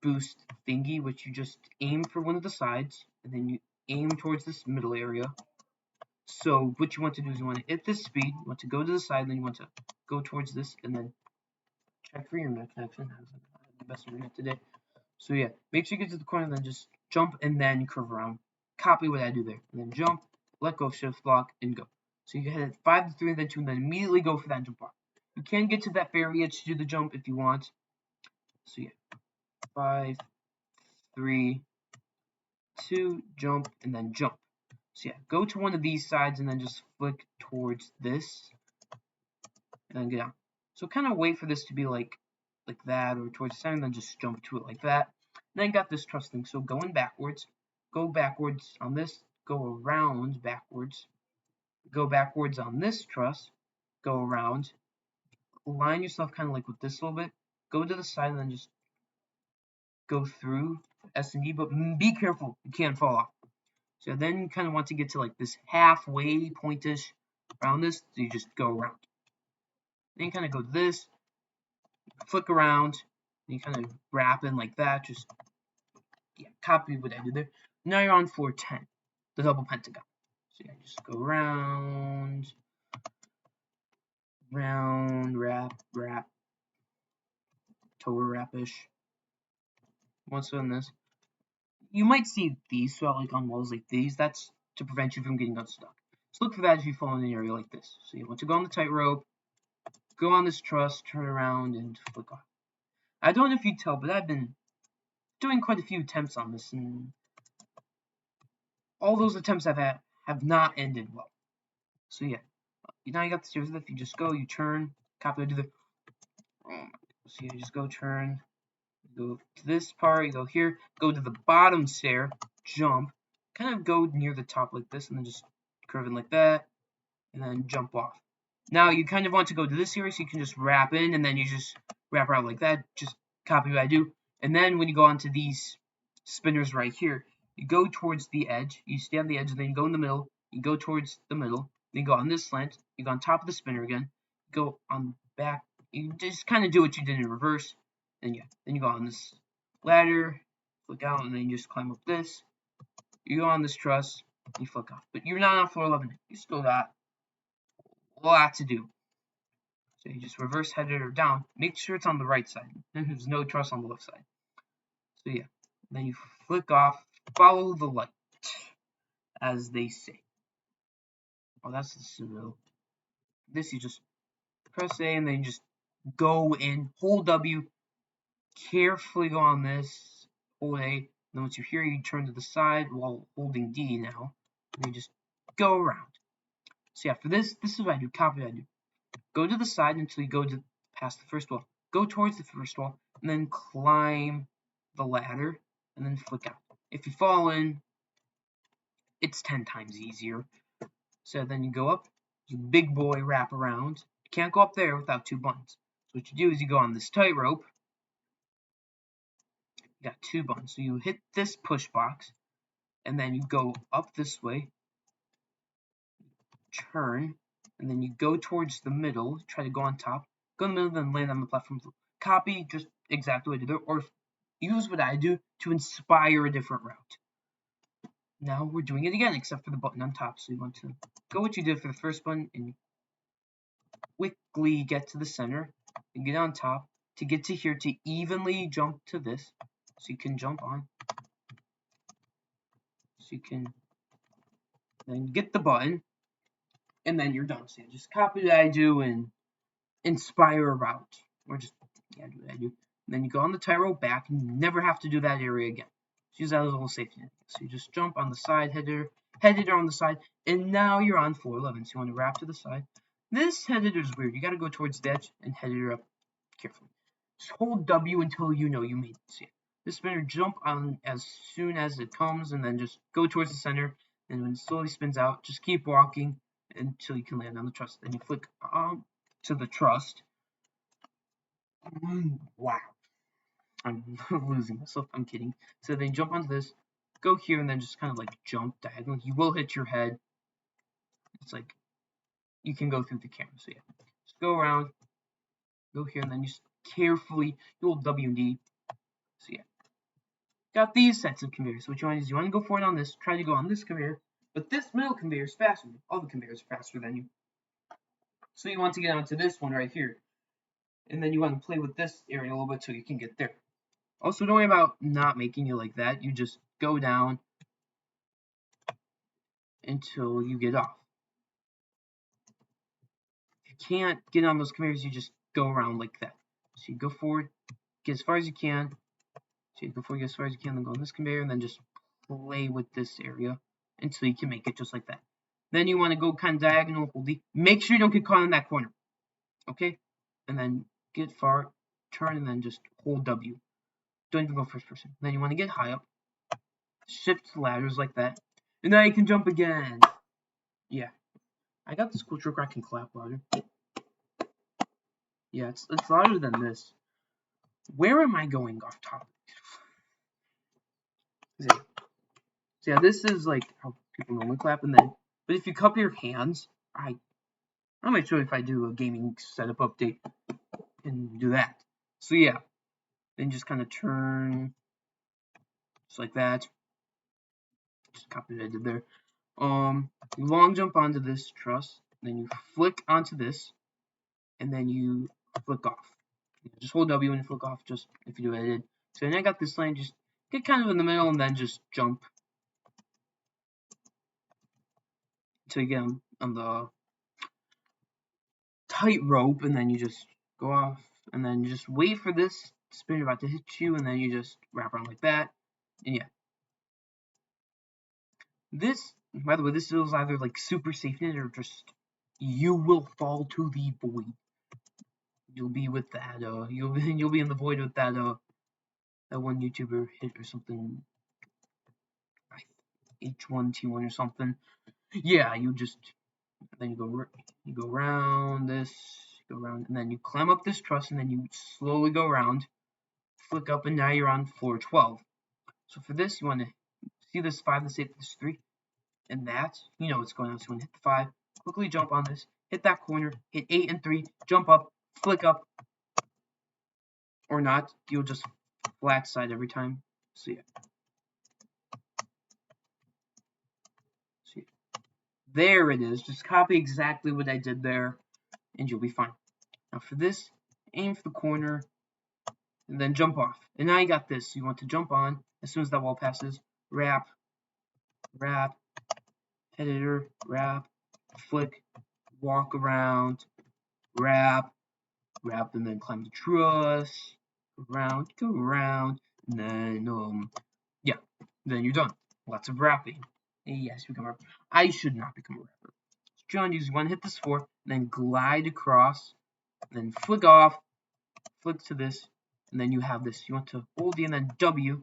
boost thingy, which you just aim for one of the sides, and then you aim towards this middle area. So what you want to do is you want to hit this speed, you want to go to the side, then you want to go towards this, and then check for your internet connection. How's the best internet today? So yeah, make sure you get to the corner, then just jump and then curve around. Copy what I do there, and then jump, let go of shift block, and go. So you can hit 5 to 3, then 2, and then immediately go for that jump block. You can get to that very edge to do the jump if you want. So yeah, 5, 3, 2, jump, and then jump. So yeah, go to one of these sides and then just flick towards this, and then get down. So kind of wait for this to be like that, or towards the center, and then just jump to it like that. And then got this truss thing, so going backwards, go backwards on this, go around backwards, go backwards on this truss, go around, line yourself kind of like with this a little bit, go to the side, and then just go through S and D, but be careful, you can't fall off. So then you kind of want to get to like this halfway pointish around this, so you just go around. Then you kind of go to this, flick around, and you kind of wrap in like that, just copy what I did there. Now you're on floor 10, the double pentagon. So yeah, just go round, wrap, toe wrap-ish. Once done this, you might see these throughout like on walls like these. That's to prevent you from getting unstuck. So look for that if you fall in an area like this. So you want to go on the tightrope, go on this truss, turn around, and flick off. I don't know if you tell, but I've been doing quite a few attempts on this, and all those attempts I've had have not ended well. So yeah, now you got the stairs. If you just go, you turn, copy, do the. So you just go turn, go to this part, you go here, go to the bottom stair, jump, kind of go near the top like this, and then just curve in like that, and then jump off. Now you kind of want to go to this area, so you can just wrap in, and then you just wrap around like that. Just copy what I do, and then when you go onto these spinners right here, you go towards the edge, you stay on the edge, and then you go in the middle, you go towards the middle, then you go on this slant, you go on top of the spinner again, go on back, you just kind of do what you did in reverse, and yeah, then you go on this ladder, flick out, and then you just climb up this, you go on this truss, you flick off, but you're not on floor 11, you still got a lot to do. So you just reverse head it down, make sure it's on the right side, there's no truss on the left side. So yeah, then you flick off, follow the light, as they say. Oh, that's the Seville. This you just press A and then you just go in, hold W, carefully go on this, hold A, then once you're here you turn to the side while holding D now, and then you just go around. So yeah, for this is what I do, copy what I do. Go to the side until you go to past the first wall. Go towards the first wall, and then climb the ladder, and then flick out. If you fall in, it's 10 times easier. So then you go up, you big boy wrap around. You can't go up there without 2 buttons. So what you do is you go on this tightrope. You got 2 buttons. So you hit this push box, and then you go up this way, turn, and then you go towards the middle, try to go on top, go in the middle, then land on the platform. Copy just exactly what I did there, or use what I do to inspire a different route. Now we're doing it again, except for the button on top. So you want to go what you did for the first button and quickly get to the center and get on top to get to here to evenly jump to this. So you can jump on. So you can then get the button and then you're done. So you just copy what I do and inspire a route. Or just do what I do. And then you go on the tightrope back and you never have to do that area again. Just use that as a little safety net. So you just jump on the side header on the side, and now you're on 411. So you want to wrap to the side. This head header is weird. You got to go towards the edge and head it up carefully. Just hold W until you know you made it. So yeah, this spinner jump on as soon as it comes, and then just go towards the center. And when it slowly spins out, just keep walking until you can land on the truss. Then you flick on to the truss. Wow. I'm losing myself. I'm kidding. So then jump onto this, go here, and then just kind of like jump diagonally. You will hit your head. It's like you can go through the camera. So yeah, just go around, go here, and then just carefully you hold W and D. So yeah, got these sets of conveyors. So what you want is you want to go forward on this, try to go on this conveyor, but this middle conveyor is faster. All the conveyors are faster than you. So you want to get onto this one right here. And then you want to play with this area a little bit so you can get there. Also, don't worry about not making it like that. You just go down until you get off. If you can't get on those conveyors, you just go around like that. So you go forward, get as far as you can. So you go forward, get as far as you can, then go on this conveyor, and then just play with this area until you can make it just like that. Then you want to go kind of diagonal, hold D. Make sure you don't get caught in that corner. Okay? And then get far, turn, and then just hold W. Don't even go first person. Then you want to get high up. Shift ladders like that. And now you can jump again. Yeah. I got this cool trick where I can clap louder. Yeah, it's louder than this. Where am I going off topic? So yeah, this is like how people normally clap, and then, but if you cup your hands, I might show you if I do a gaming setup update and do that. So yeah, then just kind of turn just like that. Just copy what I did there. Long jump onto this truss, then you flick onto this, and then you flick off. Just hold W and flick off, just if you do what I did. So then I got this line, just get kind of in the middle and then just jump until you get on the tight rope, and then you just go off, and then you just wait for this spinner about to hit you, and then you just wrap around like that, and yeah. This, by the way, this is either like super safe net or just you will fall to the void. You'll be with that, you'll be in the void with that, that one YouTuber hit or something, H1T1 or something. Yeah, you just, then you go around this, go around, and then you climb up this truss, and then you slowly go around, flick up, and now you're on floor 12. So for this, you want to see this 5, this 8, this 3, and that, you know what's going on. So you want to hit the 5, quickly jump on this, hit that corner, hit 8 and 3, jump up, flick up, or not, you'll just flat side every time. So yeah. There it is. Just copy exactly what I did there, and you'll be fine. Now for this, aim for the corner, and then jump off. And now you got this. You want to jump on as soon as that wall passes. Wrap, wrap, editor, wrap, flick, walk around, wrap, wrap, and then climb the truss, go around, and then, yeah, then you're done. Lots of wrapping. Yes, become a rapper. I should not become a rapper. John, you want to hit this 4, then glide across, then flick off, flick to this, and then you have this. You want to hold D and then W,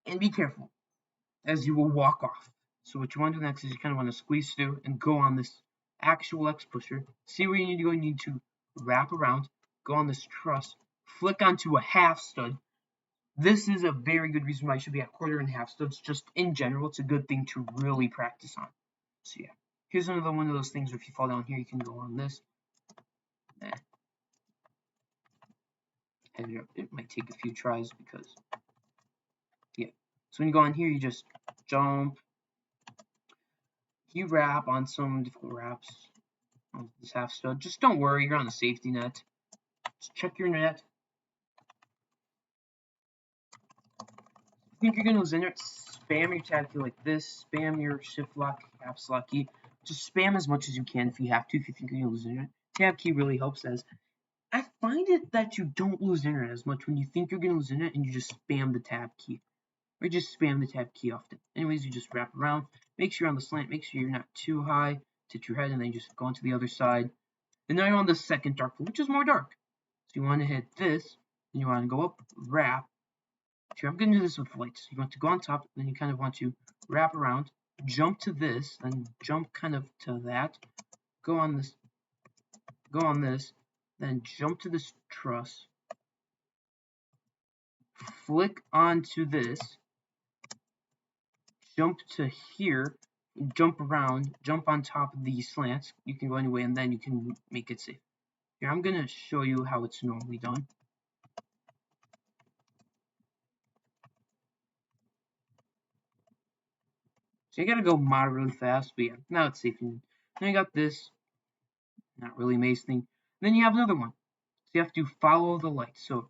and be careful, as you will walk off. So what you want to do next is you kind of want to squeeze through and go on this actual X pusher. See where you need to go. You need to wrap around, go on this truss, flick onto a half stud. This is a very good reason why you should be at quarter and half studs. Just in general, it's a good thing to really practice on. So yeah, here's another one of those things where if you fall down here, you can go on this. It might take a few tries because, yeah. So when you go on here, you just jump. You wrap on some difficult wraps on this half stud. Just don't worry, you're on a safety net. Just check your net. If you think you're gonna lose internet, spam your tab key like this. Spam your shift lock, caps lock key. Just spam as much as you can if you have to. If you think you're gonna lose internet, tab key really helps. As I find it that you don't lose internet as much when you think you're gonna lose internet and you just spam the tab key. Or just spam the tab key often. Anyways, you just wrap around, make sure you're on the slant, make sure you're not too high, tip your head, and then you just go on to the other side. And now you're on the second dark floor, which is more dark. So you want to hit this, and you want to go up, wrap. So I'm going to do this with lights. So you want to go on top, then you kind of want to wrap around, jump to this, then jump kind of to that, go on this, then jump to this truss, flick onto this, jump to here, jump around, jump on top of these slants. You can go anyway, and then you can make it safe. Here, I'm going to show you how it's normally done. So you gotta go moderately fast, but yeah, now it's safe. And then you got this, not really amazing. Then you have another one. So you have to follow the light. So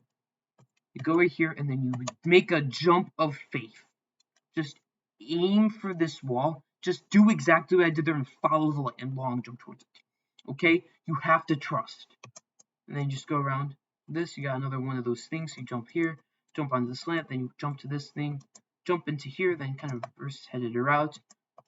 you go right here, and then you make a jump of faith. Just aim for this wall. Just do exactly what I did there and follow the light and long jump towards it. Okay? You have to trust. And then you just go around this. You got another one of those things. So you jump here, jump onto the slant, then you jump to this thing, jump into here, then kind of reverse headed around,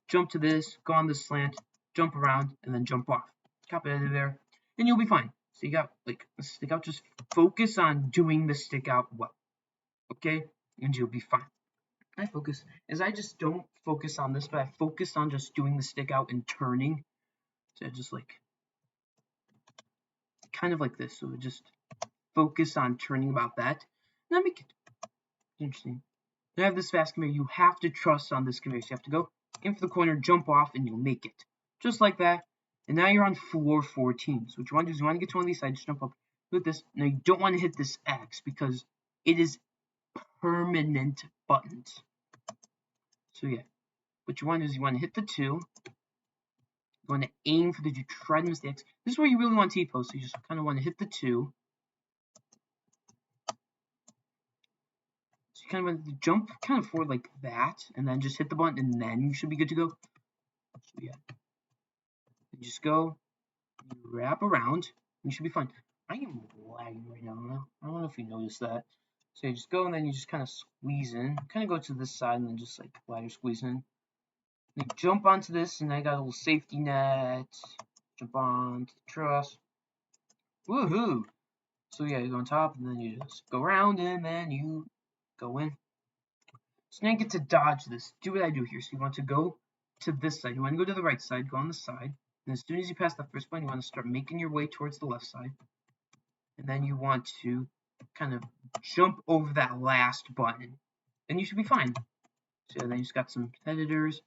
jump to this, go on this slant, jump around, and then jump off. Copy it there, and you'll be fine. So you got like a stick out. Just focus on doing the stick out well. Okay? And you'll be fine. I focus is I just don't focus on this, but I focus on just doing the stick out and turning. So I just like kind of like this. So just focus on turning about that. Now make it interesting. You have this fast conveyor. You have to trust on this conveyor. So you have to go in for the corner, jump off, and you'll make it. Just like that. And now you're on floor 14. So what you want to do is you want to get to one of these sides, jump up, do this. Now you don't want to hit this X because it is permanent buttons. So yeah, what you want to do is you want to hit the 2. You want to aim for the you try to miss the X. This is where you really want T-pose. So you just kind of want to hit the 2. So you kind of want to jump kind of forward like that, and then just hit the button, and then you should be good to go. So yeah, you just go, you wrap around, and you should be fine. I am lagging right now. I don't know if you noticed that. So you just go, and then you just kind of squeeze in. Kind of go to this side, and then just like ladder squeeze in. You jump onto this, and I got a little safety net. Jump on to the truss. Woohoo! So yeah, you go on top, and then you just go around, and then you go in. So now you get to dodge this. Do what I do here. So you want to go to this side. You want to go to the right side, go on the side. And as soon as you pass the first one, you want to start making your way towards the left side. And then you want to kind of jump over that last button. And you should be fine. So then you just got some editors.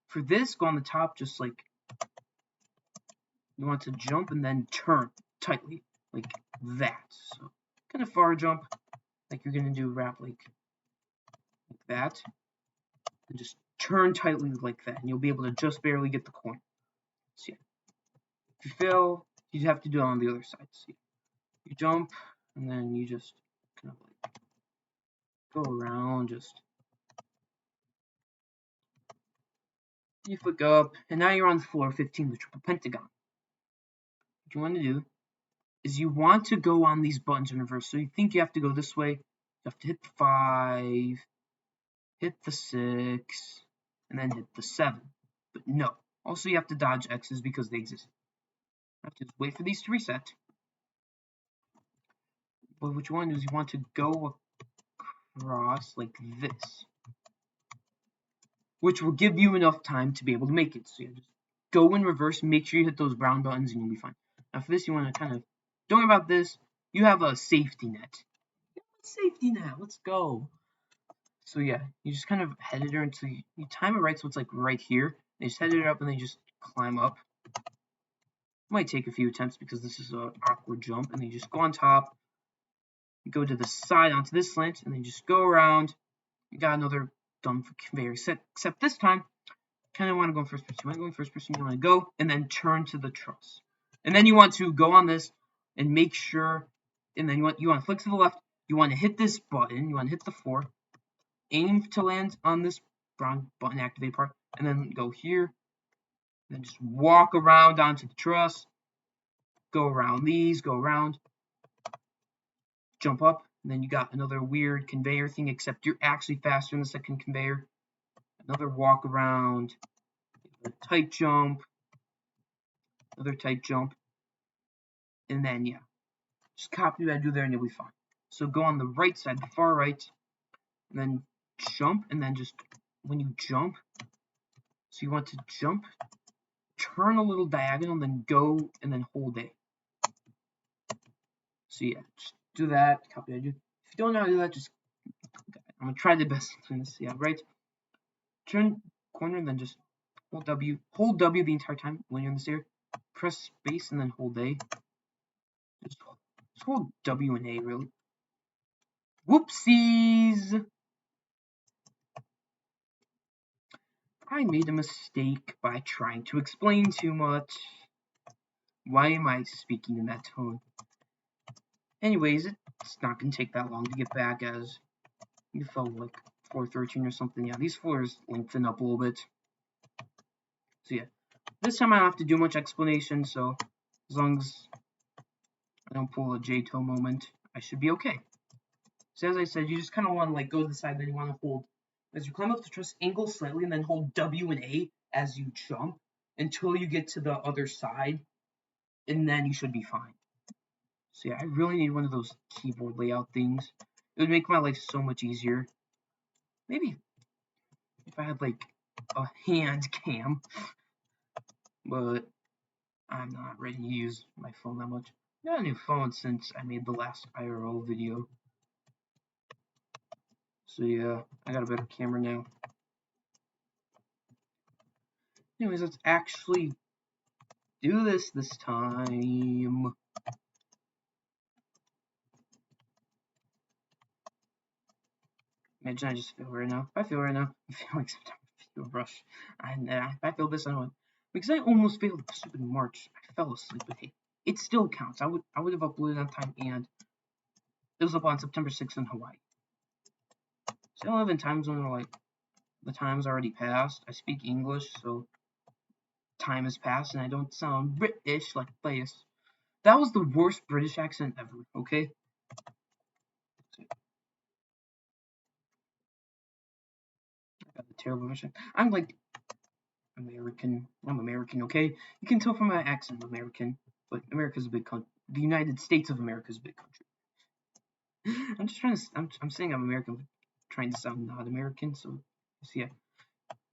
For this, go on the top, just like you want to jump and then turn tightly, like that. So kind of far jump, like you're gonna do wrap like that, and just turn tightly like that, and you'll be able to just barely get the coin. So yeah, if you fail, you have to do it on the other side. So yeah, you jump, and then you just kind of like go around, just you flick up, and now you're on floor 15, the triple pentagon. What you want to do is you want to go on these buttons in reverse. So you think you have to go this way, you have to hit the 5, hit the 6, and then hit the 7. But no. Also, you have to dodge X's because they exist. You have to just wait for these to reset. But what you want to do is you want to go across like this, which will give you enough time to be able to make it. So you just go in reverse, make sure you hit those brown buttons, and you'll be fine. Now for this, you want to kind of, don't worry about this. You have a safety net. Safety net, let's go. So yeah, you just kind of head it until you time it right so it's like right here. They just head it up and then just climb up. Might take a few attempts because this is an awkward jump, and then you just go on top. You go to the side onto this slant, and then just go around. You got another dumb conveyor set, except this time, kind of want to go in first person. You want to go in first person, you want to go, and then turn to the truss. And then you want to go on this, and make sure, and then you want to flick to the left, you want to hit this button, you want to hit the 4, aim to land on this brown button activate part, and then go here, and then just walk around onto the truss, go around these, go around, jump up, and then you got another weird conveyor thing, except you're actually faster in the second conveyor. Another walk around, a tight jump, another tight jump, and then yeah, just copy what I do there and you'll be fine. So go on the right side, the far right, and then jump, and then just when you jump, so you want to jump, turn a little diagonal, then go, and then hold A. So yeah, just do that, copy what I do. If you don't know how to do that, just, I'm gonna try the best doing this. Yeah, right. Turn corner, and then just hold W. Hold W the entire time when you're in this area. Press space and then hold A. Just hold W and A, really. Whoopsies! I made a mistake by trying to explain too much. Why am I speaking in that tone? Anyways, it's not gonna take that long to get back, as you felt like 413 or something. Yeah, these floors lengthen up a little bit. So yeah, this time I don't have to do much explanation, so as long as I don't pull a JToH moment, I should be okay. So as I said, you just kind of want to like go to the side, then you want to hold. As you climb up the truss, angle slightly, and then hold W and A as you jump until you get to the other side, and then you should be fine. So yeah, I really need one of those keyboard layout things. It would make my life so much easier. Maybe if I had like a hand cam, but I'm not ready to use my phone that much. I got a new phone since I made the last IRL video. So yeah, I got a better camera now. Anyways, let's actually do this time. Imagine I just feel right now. If I feel right now, I feel like sometimes I feel rush. And if I feel this, I don't. Because I almost failed the stupid March. I fell asleep, but hey, it still counts. I would have uploaded on time, and it was up on September 6th in Hawaii. So I live in time zone where like the time's already passed. I speak English, so time has passed, and I don't sound British like this. That was the worst British accent ever. Okay. I got the terrible accent. I'm like American. I'm American, okay? You can tell from my accent I'm American, but America's a big country. The United States of America is a big country. I'm just trying to. I'm saying I'm American, but trying to sound not American. So yeah,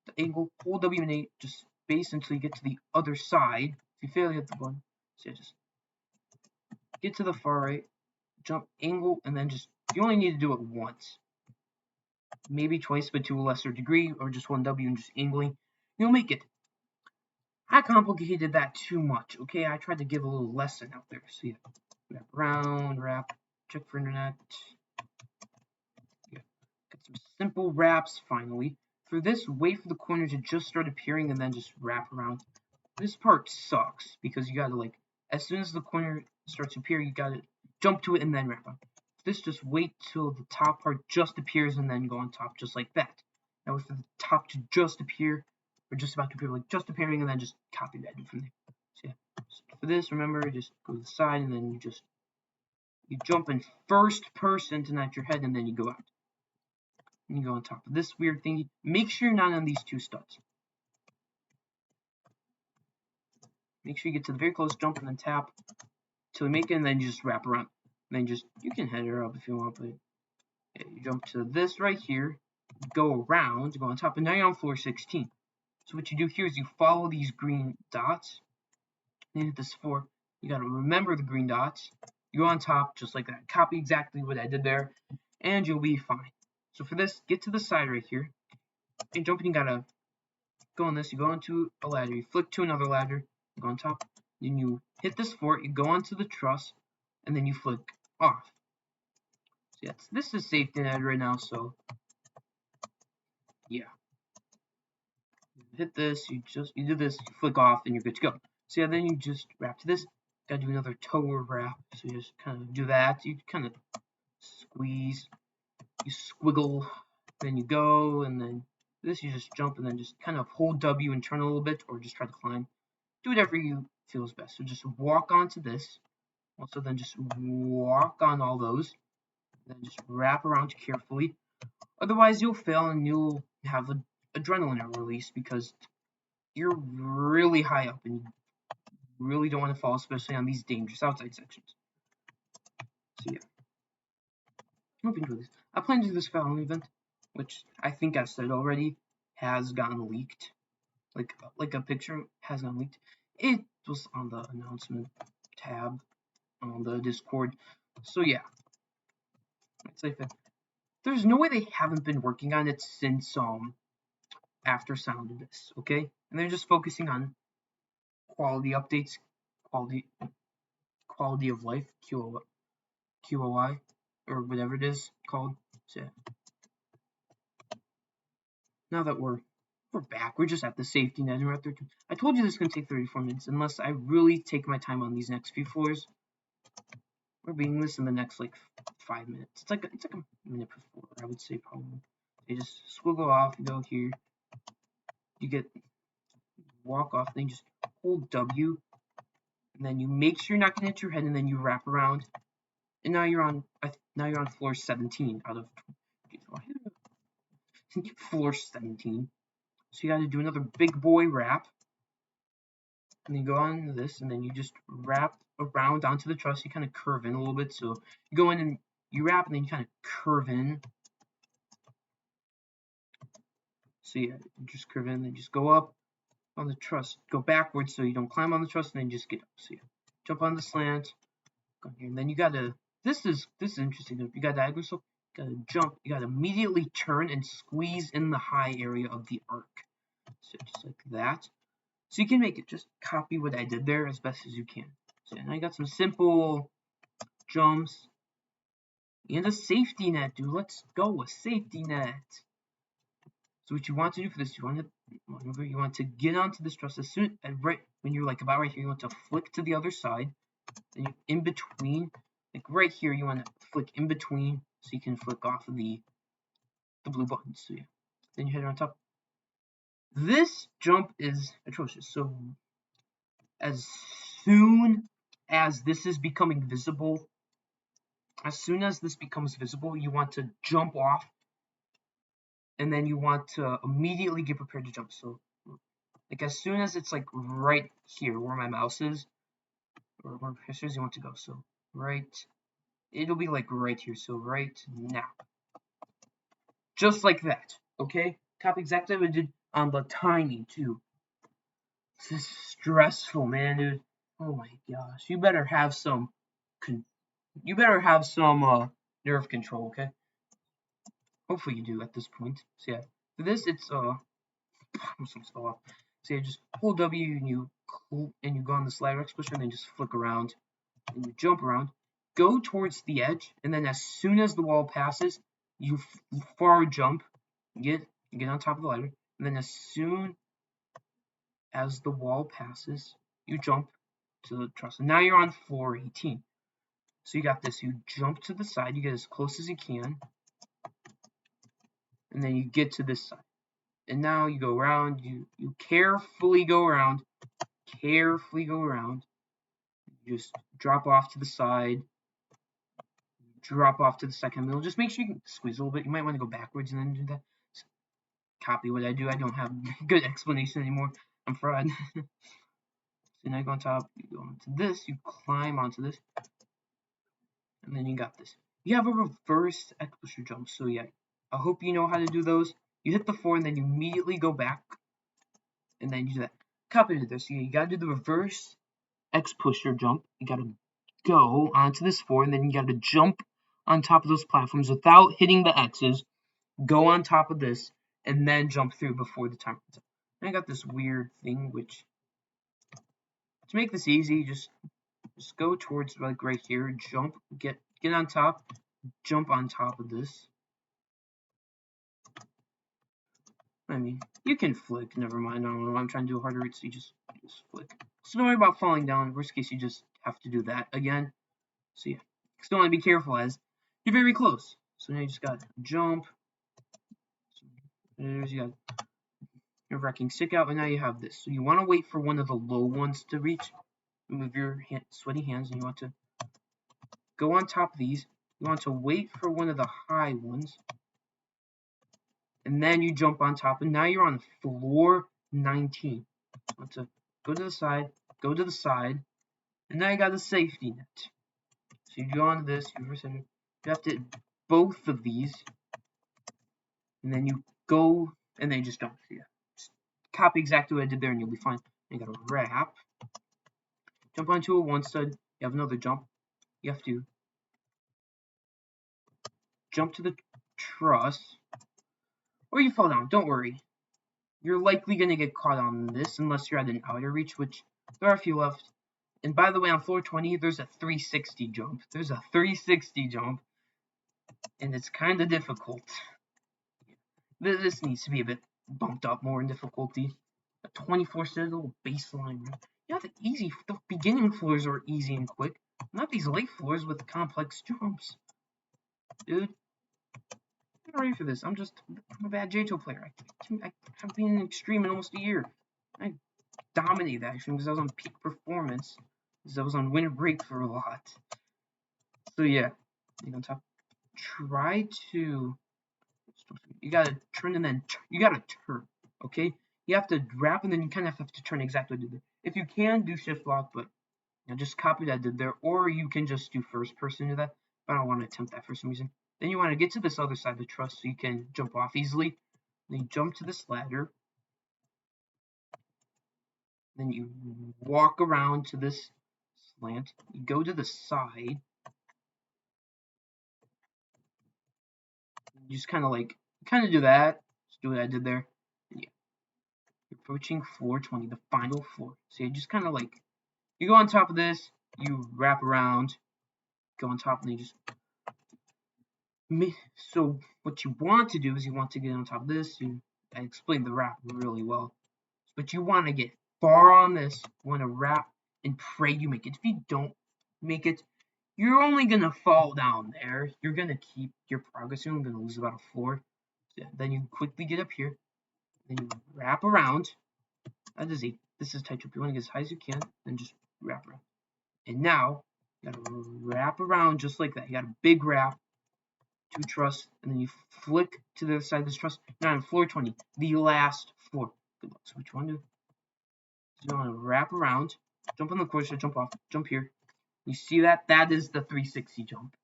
the angle, hold W and A, just space until you get to the other side. If you fail, you hit the button. So yeah, just get to the far right, jump, angle, and then just. You only need to do it once, maybe twice, but to a lesser degree, or just one W and just angling. You'll make it. I complicated that too much, okay? I tried to give a little lesson out there. So yeah, wrap around, wrap, check for internet. Yeah, got some simple wraps finally. For this, wait for the corner to just start appearing and then just wrap around. This part sucks because you gotta like, as soon as the corner starts to appear, you gotta jump to it and then wrap around. This, just wait till the top part just appears and then go on top just like that. Now for the top to just appear, or just about to appear, like just appearing, and then just copy that from there. So yeah, so for this, remember, just go to the side and then you jump in first person to not your head, and then you go out. And you go on top of this weird thing. Make sure you're not on these two studs. Make sure you get to the very close, jump, and then tap till you make it, and then you just wrap around. And then you can head her up if you want, but yeah, you jump to this right here, go around, go on top, and now you're on floor 16. So what you do here is you follow these green dots, and hit this floor. You gotta remember the green dots. You go on top just like that. Copy exactly what I did there, and you'll be fine. So for this, get to the side right here, and jump, and you gotta go on this. You go onto a ladder, you flick to another ladder, you go on top, then you hit this fort, you go onto the truss, and then you flick off. So yes, this is safety net right now, so yeah. Hit this, you do this, you flick off, and you're good to go. So yeah, then you just wrap to this. Gotta do another toe wrap. So you just kind of do that. You kind of squeeze, you squiggle, then you go, and then this you just jump, and then just kind of hold W and turn a little bit, or just try to climb. Do whatever you feel is best. So just walk onto this. Also, then just walk on all those. Then just wrap around carefully. Otherwise, you'll fail and you'll have an adrenaline release because you're really high up and you really don't want to fall, especially on these dangerous outside sections. So yeah, I hope you enjoy this. I plan to do this following event, which I think I've said already has gotten leaked. Like a picture has gotten leaked. It was on the announcement tab on the Discord. So yeah, it's like that. There's no way they haven't been working on it since after Sound of this, okay? And they're just focusing on quality updates, quality of life, QOI, or whatever it is called. So now that we're we're back. We're just at the safety net. We're at 13. I told you this is going to take 34 minutes unless I really take my time on these next few floors. We're beating this in the next like 5 minutes. It's like a minute per floor, I would say probably. You just squiggle off, you go here, you get walk off, then you just hold W, and then you make sure you're not gonna hit your head, and then you wrap around, and now you're on floor 17 out of floor 17. So you got to do another big boy wrap, and then you go on this, and then you just wrap around onto the truss. You kind of curve in a little bit, so you go in and you wrap, and then you kind of curve in. So yeah, you just curve in, then just go up on the truss, go backwards so you don't climb on the truss, and then just get up. So yeah, jump on the slant, go here, and then you gotta. This is interesting. You got diagonal, so you gotta jump. You gotta immediately turn and squeeze in the high area of the arc. So just like that. So you can make it. Just copy what I did there as best as you can. So and I got some simple jumps and a safety net, dude. Let's go, a safety net. So what you want to do for this, you want to get onto this truss as soon as right when you're like about right here, you want to flick to the other side. Then you in between, like right here, you want to flick in between so you can flick off of the blue button. So yeah, then you hit it on top. This jump is atrocious. So as soon as this is becoming visible, you want to jump off, and then you want to immediately get prepared to jump. So like as soon as it's like right here where my mouse is, or where you want to go. So right, it'll be like right here. So right now, just like that. Okay, copy exactly what I did on the timing too. This is stressful, man, dude. Oh my gosh, you better have some nerve control, okay? Hopefully you do at this point. So yeah, for this it's so yeah, just hold W and you go on the slider X pusher and then just flick around and you jump around, go towards the edge, and then as soon as the wall passes, you forward jump, get on top of the ladder, and then as soon as the wall passes, you jump to the truss. And now you're on floor 18. So you got this. You jump to the side, you get as close as you can, and then you get to this side. And now you go around, you carefully go around, you just drop off to the side, drop off to the second middle. Just make sure you can squeeze a little bit. You might want to go backwards and then do that. Copy what I do. I don't have good explanation anymore. I'm fried. So now you go on top, you go onto this, you climb onto this, and then you got this. You have a reverse X pusher jump. So yeah, I hope you know how to do those. You hit the 4 and then you immediately go back, and then you do that. Copy to this. So yeah, you gotta do the reverse X pusher jump. You gotta go onto this 4, and then you gotta jump on top of those platforms without hitting the X's. Go on top of this, and then jump through before the timer runs out. And I got this weird thing, which to make this easy, just go towards like right here, jump, get on top, jump on top of this. I mean, you can flick, never mind, I don't know, I'm trying to do a harder route, so you just flick. So don't worry about falling down, worst case you just have to do that again. So yeah, still want to be careful as you're very close. So now you just got jump, there's you got your wrecking stick out, and now you have this. So you want to wait for one of the low ones to reach, move your sweaty hands, and you want to go on top of these. You want to wait for one of the high ones, and then you jump on top, and now you're on floor 19. You want to go to the side, and now you got a safety net. So you go on this, you have to hit both of these, and then you go, and then you just jump. Yeah. Just copy exactly what I did there, and you'll be fine. And you got a wrap. Jump onto a one side. You have another jump. You have to jump to the truss, or you fall down. Don't worry. You're likely going to get caught on this unless you're at an outer reach, which there are a few left. And by the way, on floor 20, there's a 360 jump. And it's kind of difficult. This needs to be a bit bumped up more in difficulty. A 24 citadel baseline. Yeah, the beginning floors are easy and quick. Not these late floors with complex jumps. Dude, I'm not ready for this. I'm a bad JToH player. I haven't been in extreme in almost a year. I dominated actually because I was on peak performance. Because I was on win break for a lot. So yeah, you on top. Try to. You gotta turn and then you gotta turn. Okay, you have to wrap and then you kind of have to turn exactly what you did. If you can do shift lock, but just copy that I did there, or you can just do first person to that. But I don't want to attempt that for some reason. Then you want to get to this other side of the truss so you can jump off easily. Then you jump to this ladder. Then you walk around to this slant. You go to the side. You just kind of do that. Just do what I did there. And yeah, you're approaching floor 20, the final floor. So you just kind of you go on top of this. You wrap around. Go on top and you just. So what you want to do is you want to get on top of this. I explained the wrap really well. But you want to get far on this. You want to wrap and pray you make it. If you don't make it, you're only going to fall down there. You're going to keep your progress. You're only going to lose about a floor. So then you quickly get up here. Then you wrap around. This is tight jump. You want to get as high as you can. Then just wrap around. And now, you got to wrap around just like that. You got a big wrap. 2 truss, and then you flick to the other side of this truss. Now on floor 20, the last floor. Good luck. So what you want to do is you want to wrap around, jump on the course, jump off, jump here. You see that? That is the 360 jump.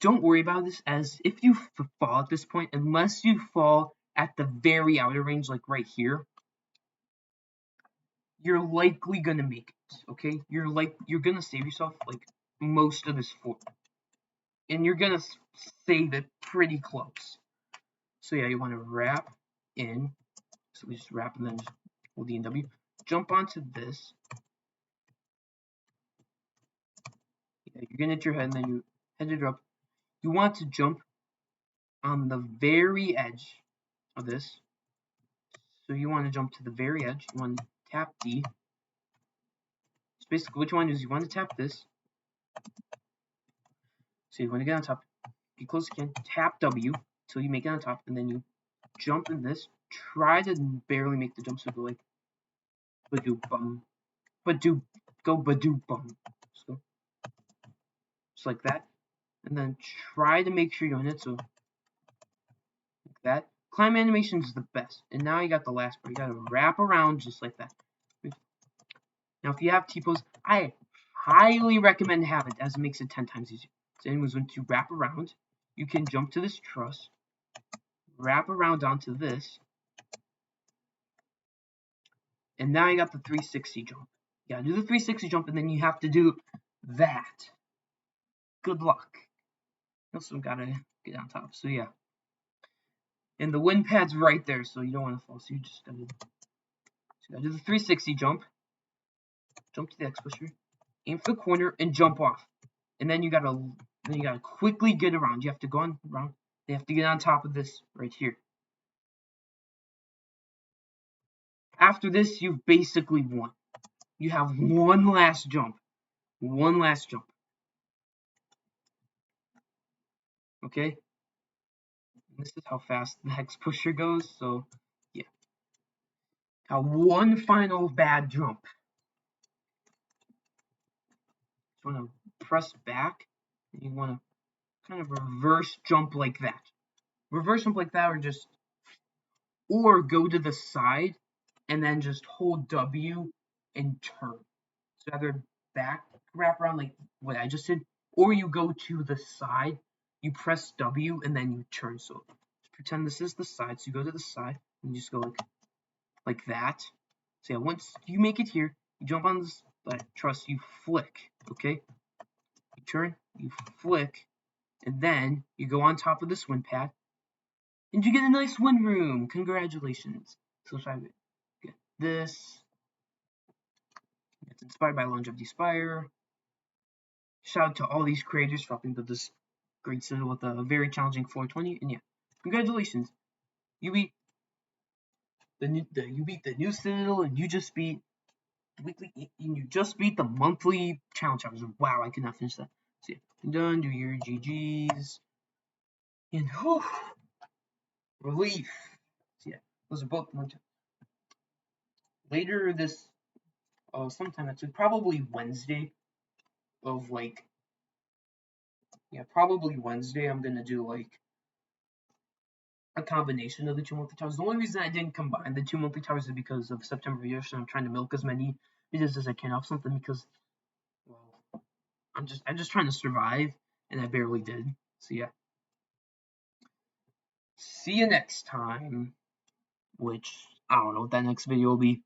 Don't worry about this as if you fall at this point, unless you fall at the very outer range, like right here, you're likely gonna make it. Okay, you're gonna save yourself like most of this floor, and you're gonna save it pretty close. So yeah, you want to wrap in. So we just wrap and then just hold the and W. Jump onto this. Yeah, you're gonna hit your head and then you head it up. You want to jump on the very edge of this. So you want to jump to the very edge. You want to tap D. So basically what you want to do is you want to tap this. So you want to get on top. Get close again. Tap W until you make it on top, and then you jump in this. Try to barely make the jump, so go like badoo bum. Go badoo bum. So just like that. And then try to make sure you're on it, so like that. Climb animation is the best. And now you got the last part. You gotta wrap around just like that. Now if you have T-pose, I highly recommend to have it as it makes it 10 times easier. So anyways, when you wrap around, you can jump to this truss, wrap around onto this, and now you got the 360 jump. You gotta do the 360 jump, and then you have to do that. Good luck. You also gotta get on top. So yeah. And the wind pad's right there, so you don't want to fall. So you just gotta do the 360 jump. Jump to the X pusher. Aim for the corner and jump off. And then you gotta quickly get around. You have to go on around. You have to get on top of this right here. After this, you've basically won. You have one last jump. One last jump. Okay? And this is how fast the X pusher goes, so yeah. Now one final bad jump. You want to press back, and you want to kind of reverse jump like that. Reverse jump like that, or go to the side and then just hold W and turn. So either back wrap around like what I just did, or you go to the side, you press W and then you turn. So pretend this is the side, so you go to the side and you just go like that. So yeah, once you make it here, you jump on this truss, you flick, okay? You turn, you flick, and then you go on top of this wind pad, and you get a nice wind room. Congratulations. So try to get this. It's inspired by Longevity Spire. Shout out to all these creators for helping build this great citadel with a very challenging 420. And yeah, congratulations. You beat you beat the new Citadel, and you just beat weekly. You just beat the monthly challenge. I was wow, I could not finish that. So yeah, done. Do your GGs, and whew, relief. So yeah, those are both later this sometime next week, probably Wednesday. Of like yeah, probably Wednesday. I'm gonna do like a combination of the two monthly towers. The only reason I didn't combine the two monthly towers is because of September videos, so I'm trying to milk as many videos as I can off something because well, I'm just trying to survive, and I barely did. So yeah, see you next time. Which I don't know what that next video will be.